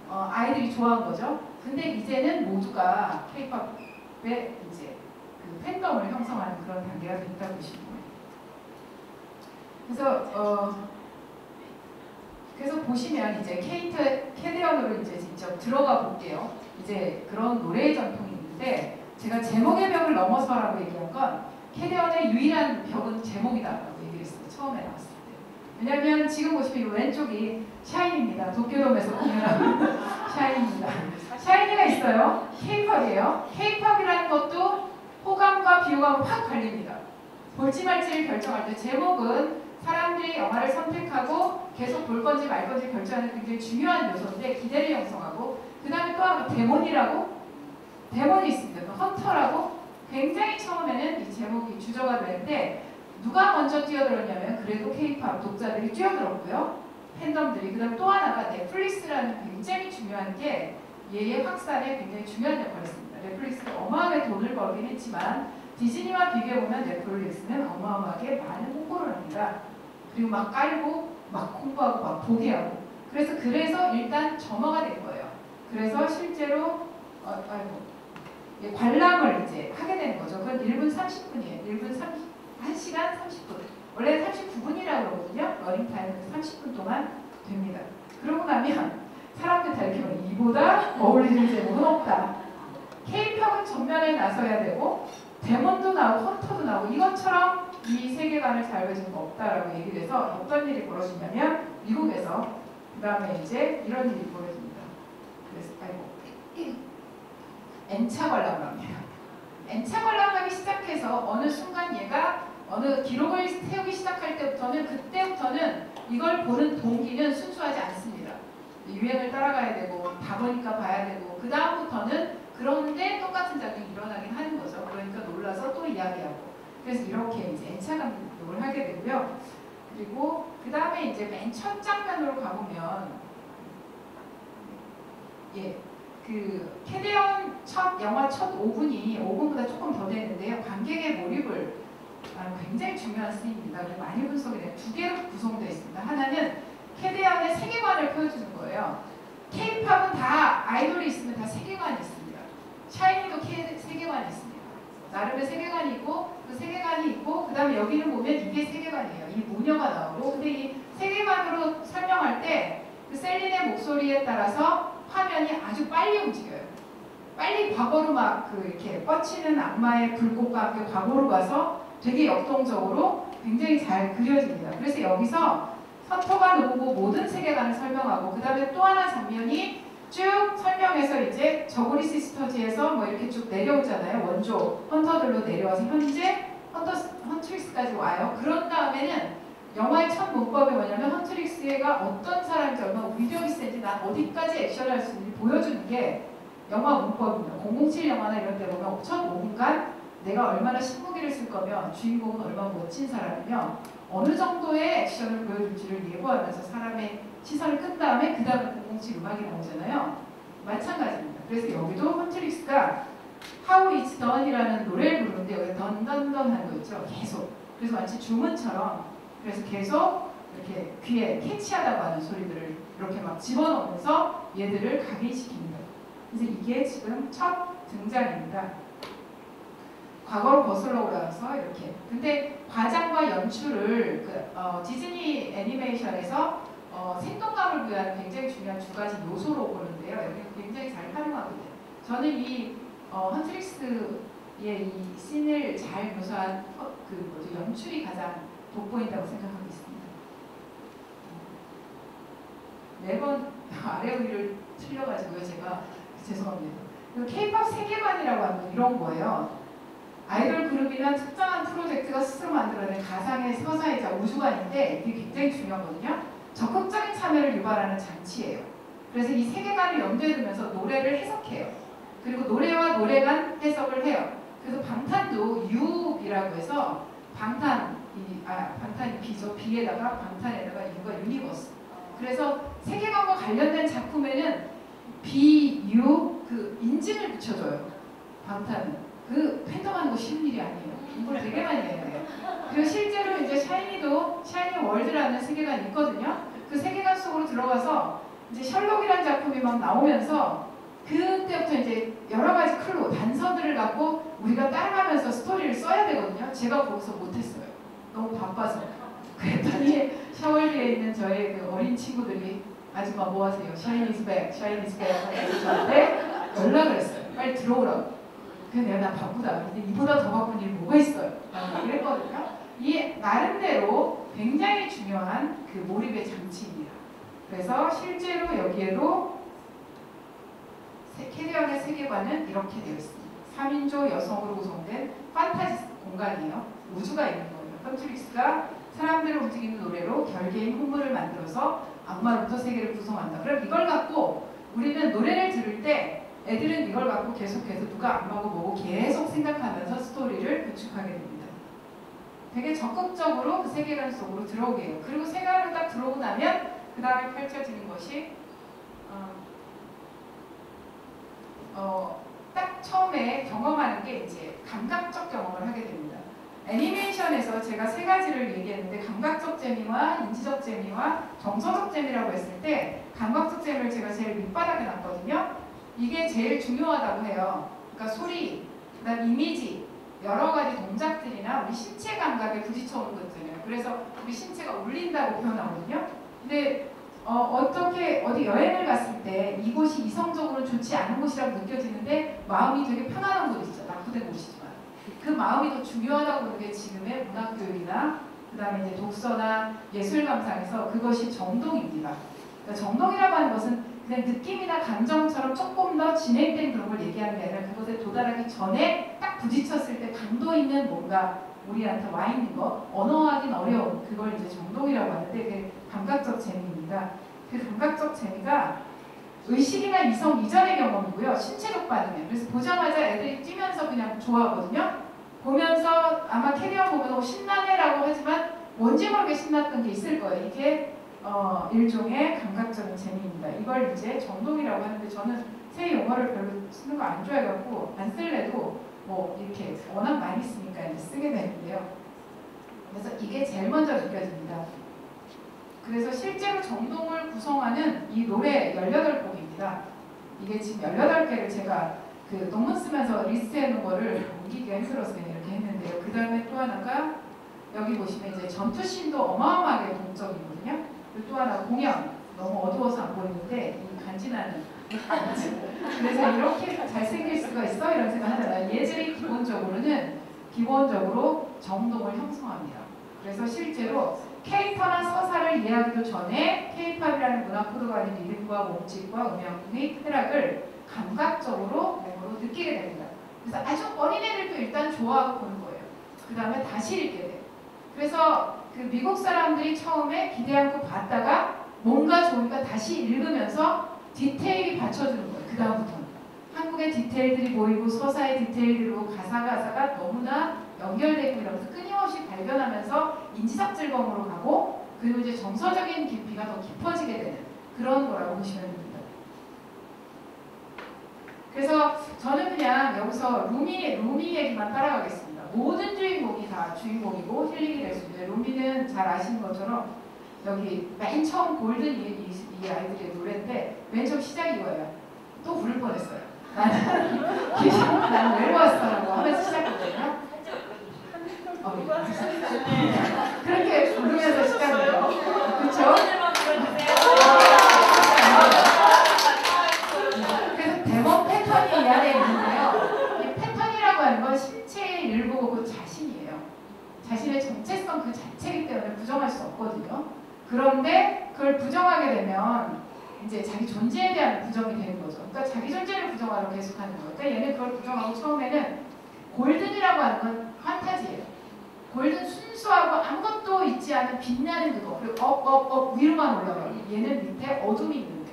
Speaker 7: 아이들이 좋아한 거죠. 근데 이제는 모두가 K-팝의 이제 그 팬덤을 형성하는 그런 단계가 됐다고 보시면 돼요. 그래서 보시면 이제 캐리언으로 이제 직접 들어가 볼게요. 이제 그런 노래의 전통이 있는데 제가 제목의 벽을 넘어서라고 얘기한 건 캐리언의 유일한 벽은 제목이다라고 얘기를 했어요. 처음에 나왔을 때. 왜냐하면 지금 보시면 이 왼쪽이 샤인입니다. 도쿄돔에서 공연하는 샤인입니다. 샤이니가 있어요. K-팝이에요. K-팝이라는 것도 호감과 비호감은 확 갈립니다. 볼지 말지를 결정할 때 제목은 사람들이 영화를 선택하고 계속 볼 건지 말 건지 결정하는 굉장히 중요한 요소인데 기대를 형성하고 그 다음에 또 하나 데몬이라고 데몬이 있습니다. 헌터라고 굉장히 처음에는 이 제목이 주저가 되는데 누가 먼저 뛰어들었냐면 그래도 K-팝 독자들이 뛰어들었고요. 팬덤들이. 그 다음 또 하나가 넷플릭스라는 굉장히 중요한 게 얘의 확산에 굉장히 중요한 역할을 했습니다. 넷플릭스가 어마어마하게 돈을 벌긴 했지만 디즈니와 비교해보면 넷플릭스는 어마어마하게 많은 홍보를 합니다. 그리고 막 깔고 막 홍보하고 막 보게 하고 그래서 일단 점화가 된 거예요. 그래서 실제로 관람을 이제 하게 되는 거죠. 그건 1분 30분이에요. 1시간 30분. 원래 39분이라고 그러거든요. 러닝타임은 30분 동안 됩니다. 그러고 나면 사람들 다 이렇게 말해요. 이보다 어울리는 제목은 없다. K-팝은 전면에 나서야 되고 데몬도 나오고 헌터도 나오고 이것처럼 이 세계관을 잘 보여주는 거 없다라고 얘기를 해서 어떤 일이 벌어지냐면 미국에서 그 다음에 이제 이런 일이 벌어집니다. 그래서 N차 관람을 합니다. N차 관람하기 시작해서 어느 순간 얘가 어느 기록을 세우기 시작할 때부터는 그때부터는 이걸 보는 동기는 순수하지 않습니다. 유행을 따라가야 되고 다 보니까 봐야 되고 그 다음부터는 그런데 똑같은 작용이 일어나긴 하는 거죠. 그러니까 놀라서 또 이야기하고 그래서 이렇게 이제 N차 감독을 하게 되고요. 그리고 그 다음에 이제 맨 첫 장면으로 가보면 그 캐리언 영화 첫 5분보다 조금 더 되는데요. 관객의 몰입을 굉장히 중요한 씬입니다. 많이 분석이 돼요. 두 개로 구성되어 있습니다. 하나는 캐리언의 세계관을 보여주는 거예요. K-팝은 다 아이돌이 있으면 다 세계관이 있습니다. 샤이니도 세계관이 있습니다. 나름의 세계관이 있고 그 세계관이 있고 그 다음에 여기는 보면 이게 세계관이에요. 이 모녀가 나오고 근데 이 세계관으로 설명할 때 그 셀린의 목소리에 따라서 화면이 아주 빨리 움직여요. 빨리 과거로 막 이렇게 뻗치는 악마의 불꽃과 함께 과거로 가서 되게 역동적으로 굉장히 잘 그려집니다. 그래서 여기서 헌터가 누구고 모든 세계관을 설명하고 그 다음에 또 하나 장면이 쭉 설명해서 이제 저고리 시스터즈에서 뭐 이렇게 쭉 내려오잖아요. 원조 헌터들로 내려와서 현재 헌트릭스까지 와요. 그런 다음에는 영화의 첫 문법이 뭐냐면 헌트릭스가 어떤 사람인지 얼마나 위력이 센지 난 어디까지 액션을 할 수 있는지 보여주는 게 영화 문법입니다. 007 영화나 이런 데 보면 첫 5분간 내가 얼마나 신무기를 쓸 거면 주인공은 얼마나 멋진 사람이며 어느 정도의 액션을 보여줄지를 예고하면서 사람의 시선을 끈 다음에 그 다음에 007 음악이 나오잖아요. 마찬가지입니다. 그래서 여기도 헌트릭스가 How It's Done이라는 노래를 부르는데 여기 던던던 하는 거 있죠. 계속. 그래서 마치 주문처럼 그래서 계속 이렇게 귀에 캐치하다고 하는 소리들을 이렇게 막 집어넣으면서 얘들을 각인시킵니다. 그래서 이게 지금 첫 등장입니다. 과거로 거슬러 올라가서 이렇게. 근데 과장과 연출을 디즈니 애니메이션에서 생동감을 부여하는 굉장히 중요한 두 가지 요소로 보는데요. 여기 굉장히 잘 활용하거든요. 저는 이 헌트릭스의 이 씬을 잘 묘사한 연출이 가장 돋보인다고 생각하고 있습니다. 매번 아래 위를 틀려가지고요. 제가 죄송합니다. K-팝 세계관이라고 하는 이런 거예요. 아이돌 그룹이나 특정한 프로젝트가 스스로 만들어낸 가상의 서사이자 우주관인데 이게 굉장히 중요하거든요. 적극적인 참여를 유발하는 장치예요. 그래서 이 세계관을 염두에 두면서 노래를 해석해요. 그리고 노래와 노래 간 해석을 해요. 그래서 방탄도 유이라고 해서 방탄이 비죠. 비에다가 방탄에다가 유가 유니버스. 그래서 세계관과 관련된 작품에는 비유 인증을 붙여줘요. 방탄은. 팬덤하는 거 쉬운 일이 아니에요. 공부를 되게 많이 해야 돼요. 그리고 실제로 이제 샤이니도 샤이니 월드라는 세계관이 있거든요. 그 세계관 속으로 들어가서 이제 셜록이라는 작품이 막 나오면서 그때부터 이제 여러 가지 클로, 단서들을 갖고 우리가 따라가면서 스토리를 써야 되거든요. 제가 거기서 못했어요. 너무 바빠서. 그랬더니 샤월리에 있는 저의 그 어린 친구들이 아줌마 뭐 하세요? 샤이니즈 백, 샤이니즈 백 하면서 저한테 연락을 했어요. 빨리 들어오라고. 그래서 내가 나 바쁘다. 근데 이보다 더 바쁜 일이 뭐가 있어요? 라고 얘기를 했거든요. 이 나름대로 굉장히 중요한 그 몰입의 장치입니다. 그래서 실제로 여기에도 캐리언의 세계관은 이렇게 되어 있습니다. 3인조 여성으로 구성된 판타지 공간이에요. 우주가 있는 거예요. 컨트릭스가 사람들을 움직이는 노래로 별개인 흥물을 만들어서 악마로부터 세계를 구성한다. 그럼 이걸 갖고 우리는 노래를 들을 때 애들은 이걸 갖고 계속해서 누가 악마고 뭐고 계속 생각하면서 스토리를 구축하게 됩니다. 되게 적극적으로 그 세계관 속으로 들어오게 해요. 그리고 세계관을 딱 들어오고 나면 그 다음에 펼쳐지는 것이 딱 처음에 경험하는 게 이제 감각적 경험을 하게 됩니다. 애니메이션에서 제가 세 가지를 얘기했는데 감각적 재미와 인지적 재미와 정서적 재미라고 했을 때 감각적 재미를 제가 제일 밑바닥에 놨거든요. 이게 제일 중요하다고 해요. 그러니까 소리, 그다음 이미지, 여러 가지 동작들이나 우리 신체 감각에 부딪혀오는 것들이에요. 그래서 우리 신체가 울린다고 표현하거든요. 근데 어떻게 어디 여행을 갔을 때 이곳이 이성적으로 좋지 않은 곳이라고 느껴지는데 마음이 되게 편안한 곳 있죠. 낙후된 곳이지만 그 마음이 더 중요하다고 보는 게 지금의 문학교육이나 그 다음에 이제 독서나 예술 감상에서 그것이 정동입니다. 그러니까 정동이라고 하는 것은 그냥 느낌이나 감정처럼 조금 더 진행된 그런 걸 얘기하는 게 아니라 그것에 도달하기 전에 딱 부딪혔을 때 강도 있는 뭔가 우리한테 와 있는 거, 언어하긴 어려운 그걸 이제 정동이라고 하는데 그게 감각적 재미입니다. 그 감각적 재미가 의식이나 이성 이전의 경험이고요. 신체적 반응이에요. 그래서 보자마자 애들이 뛰면서 그냥 좋아하거든요. 보면서 아마 캐리어 보면 신나네라고 하지만 뭔지 모르게 신났던 게 있을 거예요. 이게 일종의 감각적인 재미입니다. 이걸 이제 정동이라고 하는데 저는 새 용어를 별로 쓰는 거 안 좋아해갖고 안 쓸래도 뭐 이렇게 워낙 많이 쓰니까 이제 쓰게 되는데요. 그래서 이게 제일 먼저 느껴집니다. 그래서 실제로 정동을 구성하는 이 노래 18곡입니다. 이게 지금 18개를 제가 그 논문 쓰면서 리스트해 놓은 거를 옮기기가 힘들어서 그냥 이렇게 했는데요. 그 다음에 또 하나가 여기 보시면 이제 전투씬도 어마어마하게 동적이거든요. 그리고 또 하나 공연, 너무 어두워서 안 보이는데 이 간지나는 그래서 이렇게 잘생길 수가 있어? 이런 생각 하잖아요. 얘들이 기본적으로 정동을 형성합니다. 그래서 실제로 캐릭터나 서사를 이해하기도 전에 K-팝이라는 문화 코드가 아닌 리듬과 몸짓과 음향의 쾌락을 감각적으로 몸으로 느끼게 됩니다. 그래서 아주 어린애들도 일단 좋아하고 보는 거예요. 그 다음에 다시 읽게 돼요. 그래서 그 미국 사람들이 처음에 기대 않고 봤다가 뭔가 좋으니까 다시 읽으면서 디테일이 받쳐주는 거예요. 그 다음부터는. 한국의 디테일들이 보이고 서사의 디테일들로 가사가 너무나 연결되고 이러면서 끊임없이 발견하면서 인지적 즐거움으로 가고 그리고 이제 정서적인 깊이가 더 깊어지게 되는 그런 거라고 보시면 됩니다. 그래서 저는 그냥 여기서 루미 얘기만 따라가겠습니다. 모든 주인공이 다 주인공이고 힐링이 될 수 있는데 루미는 잘 아시는 것처럼 여기 맨 처음 골든 이 아이들의 노래인데 맨 처음 시작이 이거예요. 또 부를 뻔했어요. 나는 왜 왔어라고 하면서 시작했거든요. 그렇게 부르면서 시작해요. 그렇죠? 그래서 대본 패턴이 이 안에 있는데요. 이 패턴이라고 하는 건 신체의 일부고 그 자신이에요. 자신의 정체성 그 자체이기 때문에 부정할 수 없거든요. 그런데 그걸 부정하게 되면 이제 자기 존재에 대한 부정이 되는 거죠. 그러니까 자기 존재를 부정하려고 계속하는 거예요. 그러니까 얘는 그걸 부정하고 처음에는 골든이라고 하는 건 판타지예요. 골든 순수하고 아무것도 있지 않은 빛나는 그거. 그리고 업 위로만 올라가요. 얘는 밑에 어둠이 있는데.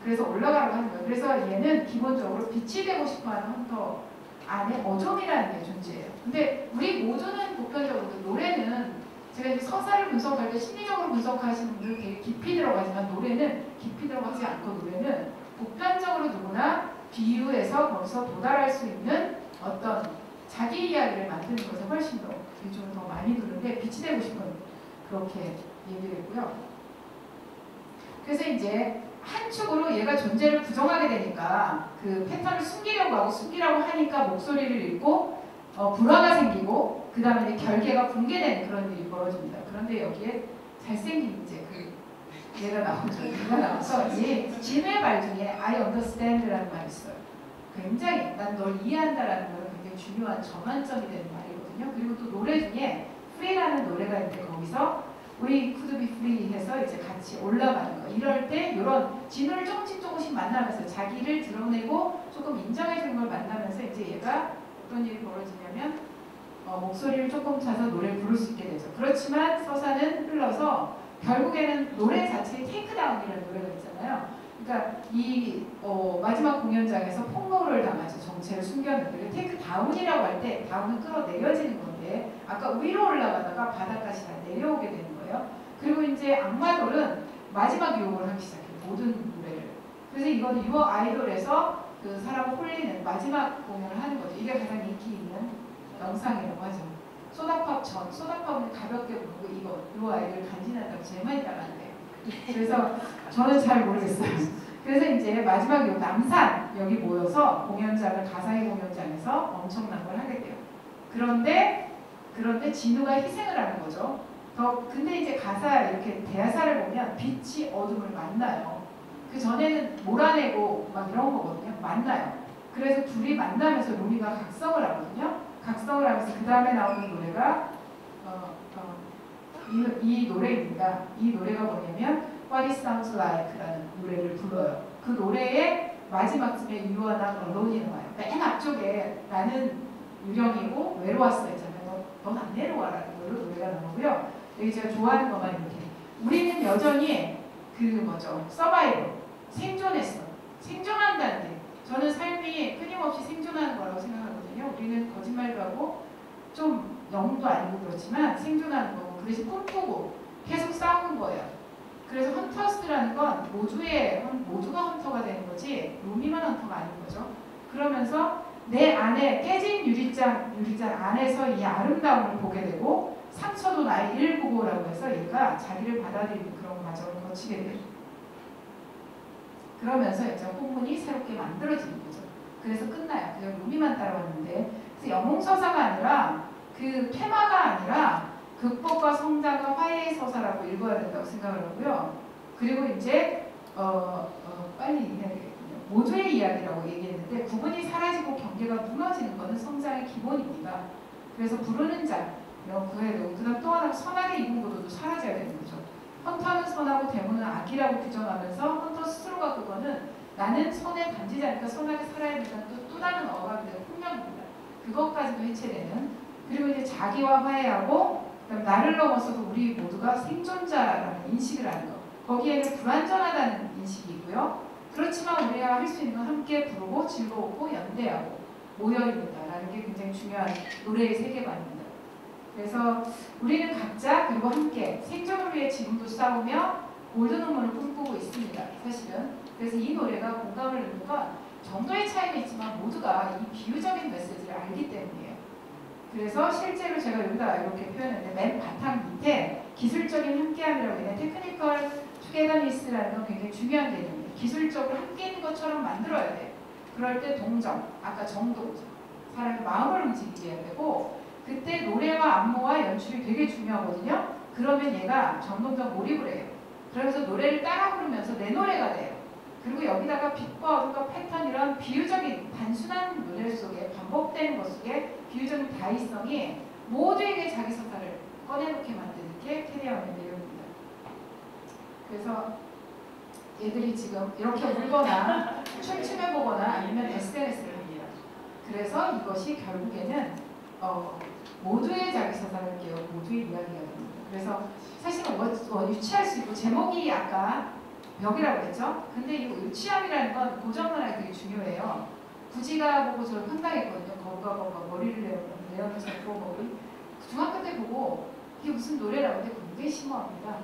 Speaker 7: 그래서 올라가라고 하는 거예요. 그래서 얘는 기본적으로 빛이 되고 싶어하는 헌터 안에 어둠이라는 게 존재해요. 근데 우리 모두는 보편적으로 노래는 제가 이제 서사를 분석할 때 심리적으로 분석하시는 분들 되게 깊이 들어가지만 노래는 깊이 들어가지 않고 노래는 보편적으로 누구나 비유해서 거기서 도달할 수 있는 어떤 자기 이야기를 만드는 것에 훨씬 더 요즘은 더 많이 두는데 빛이 되고 싶은 그렇게 얘기를 했고요. 그래서 이제 한 축으로 얘가 얘가 존재를 부정하게 되니까 그 패턴을 숨기려고 하고 숨기라고 하니까 목소리를 잃고 불화가 생기고 그 다음에 결계가 붕괴되는 그런 일이 벌어집니다. 그런데 여기에 잘생긴 이제 얘가 나오죠. 얘가 나와서 이 진의 말 중에 I understand라는 말이 있어요. 굉장히 난 널 이해한다라는 말은 굉장히 중요한 전환점이 되는 말이거든요. 그리고 또 노래 중에 Free라는 노래가 있는데 거기서 We could be free 해서 이제 같이 올라가는 거. 이럴 때 이런 진우를 조금씩 만나면서 자기를 드러내고 조금 인정해주는 걸 만나면서 이제 얘가 어떤 일이 벌어지냐면 목소리를 조금 차서 노래를 부를 수 있게 되죠. 그렇지만 서사는 흘러서 결국에는 노래 자체의 테이크다운이라는 노래가 있잖아요. 그러니까 이 마지막 공연장에서 폭로를 당하죠. 정체를 숨겼는데 테이크다운이라고 할 때 다운은 끌어내려지는 건데 아까 위로 올라가다가 바닥까지 다 내려오게 되는 거예요. 그리고 이제 악마돌은 마지막 유혹을 하기 시작해요. 모든 노래를. 그래서 이거는 유어 아이돌에서 그 사람을 홀리는 마지막 공연을 하는 거죠. 이게 가장 인기 있는 영상이라고 하죠. 소다팝은 가볍게 부르고 이거 유어 아이돌 간지난다고 제일 많이 따라하는데 그래서 저는 잘 모르겠어요. 그래서 이제 마지막 요 남산 여기 모여서 공연장을 가상의 공연장에서 엄청난 걸 하게 돼요. 그런데 진우가 희생을 하는 거죠. 근데 이제 가사 이렇게 대사를 보면 빛이 어둠을 만나요. 그 전에는 몰아내고 막 이런 거거든요. 만나요. 그래서 둘이 만나면서 루미가 각성을 하거든요. 각성을 하면서 그 다음에 나오는 노래가 이 노래입니다. 이 노래가 뭐냐면 What It Sounds Like라는 노래를 불러요. 그 노래의 마지막쯤에 You Are Not Alone이 나와요. 맨 앞쪽에 나는 유령이고 외로웠어 있잖아요. 넌 안 내려와라는 걸로 노래가 나오고요. 여기 제가 좋아하는 것만 이렇게 우리는 여전히 서바이벌 생존했어. 생존한다는 게 저는 삶이 끊임없이 생존하는 거라고 생각하거든요. 우리는 거짓말도 하고 좀 영도 아니고 그렇지만 생존하는 거고 그래서 꿈꾸고 계속 싸우는 거예요. 그래서 헌터스라는 건 모두가 헌터가 되는 거지 루미만 헌터가 아닌 거죠. 그러면서 내 안에 깨진 유리잔 안에서 이 아름다움을 보게 되고 상처도 나의 일부고라고 해서 얘가 자기를 받아들이는 그런 과정을 거치게 돼요. 그러면서 이제 혼문이 새롭게 만들어지는 거죠. 그래서 끝나요. 그냥 루미만 따라왔는데 그래서 영웅서사가 아니라 그 테마가 아니라 극복과 성장과 화해의 서사라고 읽어야 된다고 생각을 하고요. 그리고 이제 빨리 얘기해야 되겠군요. 모두의 이야기라고 얘기했는데 구분이 사라지고 경계가 무너지는 것은 성장의 기본입니다. 그래서 부르는 자 구해야 되고 그다음 또 하나 선악의 이분고도도 사라져야 되는 거죠. 헌터는 선하고 데몬은 악이라고 규정하면서 헌터 스스로가 그거는 나는 선의 단지자니까 선하게 살아야 된다는 또 다른 억압의 풍명입니다. 그것까지도 해체되는 그리고 이제 자기와 화해하고 그다음 나를 넘어서도 우리 모두가 생존자라는 인식을 하는 것 거기에는 불완전하다는 인식이 있고요. 그렇지만 우리가 할 수 있는 건 함께 부르고 즐거우고 연대하고 모여있는다라는 게 굉장히 중요한 노래의 세계관입니다. 그래서 우리는 각자 그리고 함께 생존을 위해 지금도 싸우며 골든 우먼을 꿈꾸고 있습니다. 사실은. 그래서 이 노래가 공감을 얻는 건 정도의 차이는 있지만 모두가 이 비유적인 메시지를 알기 때문이에요. 그래서 실제로 제가 여기다 이렇게 표현했는데 맨 바탕 밑에 기술적인 함께함이라고 있는 테크니컬 투게더니스라는 건 굉장히 중요한 개념이에요. 기술적으로 함께 있는 것처럼 만들어야 돼요. 그럴 때 동정, 아까 정도죠. 사람의 마음을 움직이게 해야 되고 그때 노래와 안무와 연출이 되게 중요하거든요. 그러면 얘가 점점 몰입을 해요. 그러면서 노래를 따라 부르면서 내 노래가 돼요. 그리고 여기다가 빛과 어둠과 패턴 이런 비유적인 단순한 노래 속에 반복되는 것 속에 비유적인 다이성이 모두에게 자기 서사를 꺼내놓게 만드는 게 캐리어의 내용입니다. 그래서 얘들이 지금 이렇게 울거나 춤춰보거나 아니면 SNS를 합니다. 그래서 이것이 결국에는 모두의 자기 서사를 깨워 모두의 이야기가 됩니다. 그래서 사실은 유치할 수 있고 제목이 아까 벽이라고 했죠. 근데 이 유치함이라는 건 고정문학이 되게 중요해요. 구지가 보고 저 황당했거든요. 거부가 머리를 내어서 머리. 중학교 때 보고 이게 무슨 노래라고 했는데 굉장히 심오합니다.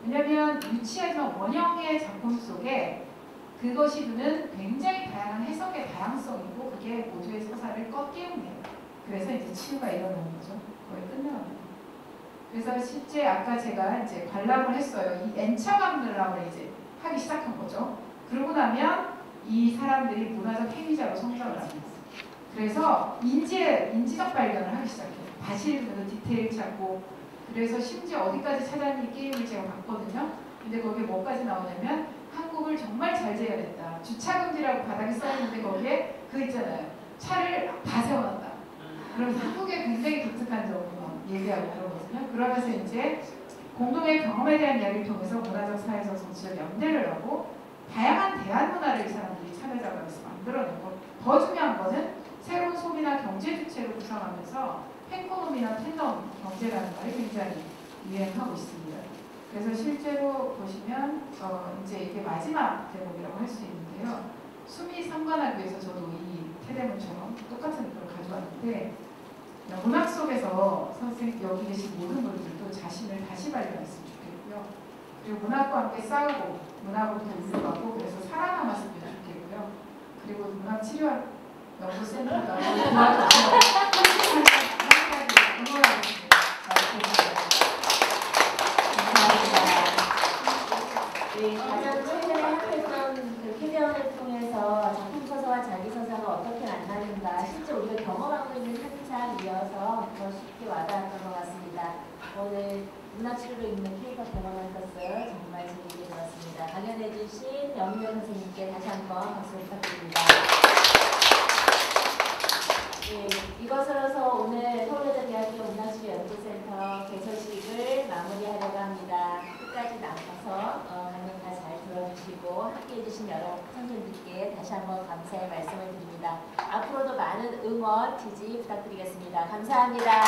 Speaker 7: 왜냐하면 유치하지만 원형의 작품 속에 그것이 두는 굉장히 다양한 해석의 다양성이고 그게 모두의 서사를 꺾이운해요. 그래서 이제 치유가 일어나는 거죠. 거의 끝나갑니다. 그래서 실제 아까 제가 이제 관람을 했어요. 이 엔처 감들람을 이제 하기 시작한 거죠. 그러고 나면 이 사람들이 문화적 행위자로 성장을 합니다. 그래서 인지적 발견을 하기 시작해요. 다시 디테일 찾고, 그래서 심지어 어디까지 찾았니 게임을 제가 봤거든요. 근데 거기에 뭐까지 나오냐면 한국을 정말 잘 재현했다. 주차금지라고 바닥에 써있는데 거기에 그 있잖아요. 차를 다 세워놨다. 그러면서 한국의 굉장히 독특한 점을 얘기하고 그러거든요. 그러면서 이제 공동의 경험에 대한 이야기를 통해서 문화적, 사회적, 정치적 연대를 하고 다양한 대한 문화를 이 사람들이 참여자가면서 만들어내고, 더 중요한 거는 새로운 소비나 경제 주체를 구성하면서 팬코노미나 팬덤 경제라는 말이 굉장히 유행하고 있습니다. 그래서 실제로 보시면 이제 이게 마지막 대목이라고 할 수 있는데요. 수미 상관하기 위해서 저도 이 테레몬처럼 똑같은 걸 가져왔는데, 문학 속에서 선생님 여기 계신 모든 분들도 자신을 다시 발견했으면 좋겠고요. 그리고 문학과 함께 싸우고 문학으로부터 울려가고 그래서 살아남았으면 좋겠고요. 그리고 문학 치료 연구센터가 도와줘서 응원하겠습니다.
Speaker 1: 네, 가장 최근에 학했던 그 캐리어를 통해서 작품 서사와 자기 서사가 어떻게 만나는가 실제 우리가 경험하고 있는 현장이어서 더 쉽게 와닿았던 것 같습니다. 오늘 문학치료로 읽는 케이팝 경험한 것을 정말 재미있게 들었습니다. 강연해주신 염윤경 선생님께 다시 한번 박수 부탁드립니다. 네, 이것으로서 오늘 서울여자대학교 문학치료연구센터 개소식을 마무리하려고 합니다. 끝까지 남아서 강연 다 잘 들어주시고 함께해주신 여러 선생님들께 다시 한번 감사의 말씀을 드립니다. 앞으로도 많은 응원, 지지 부탁드리겠습니다. 감사합니다.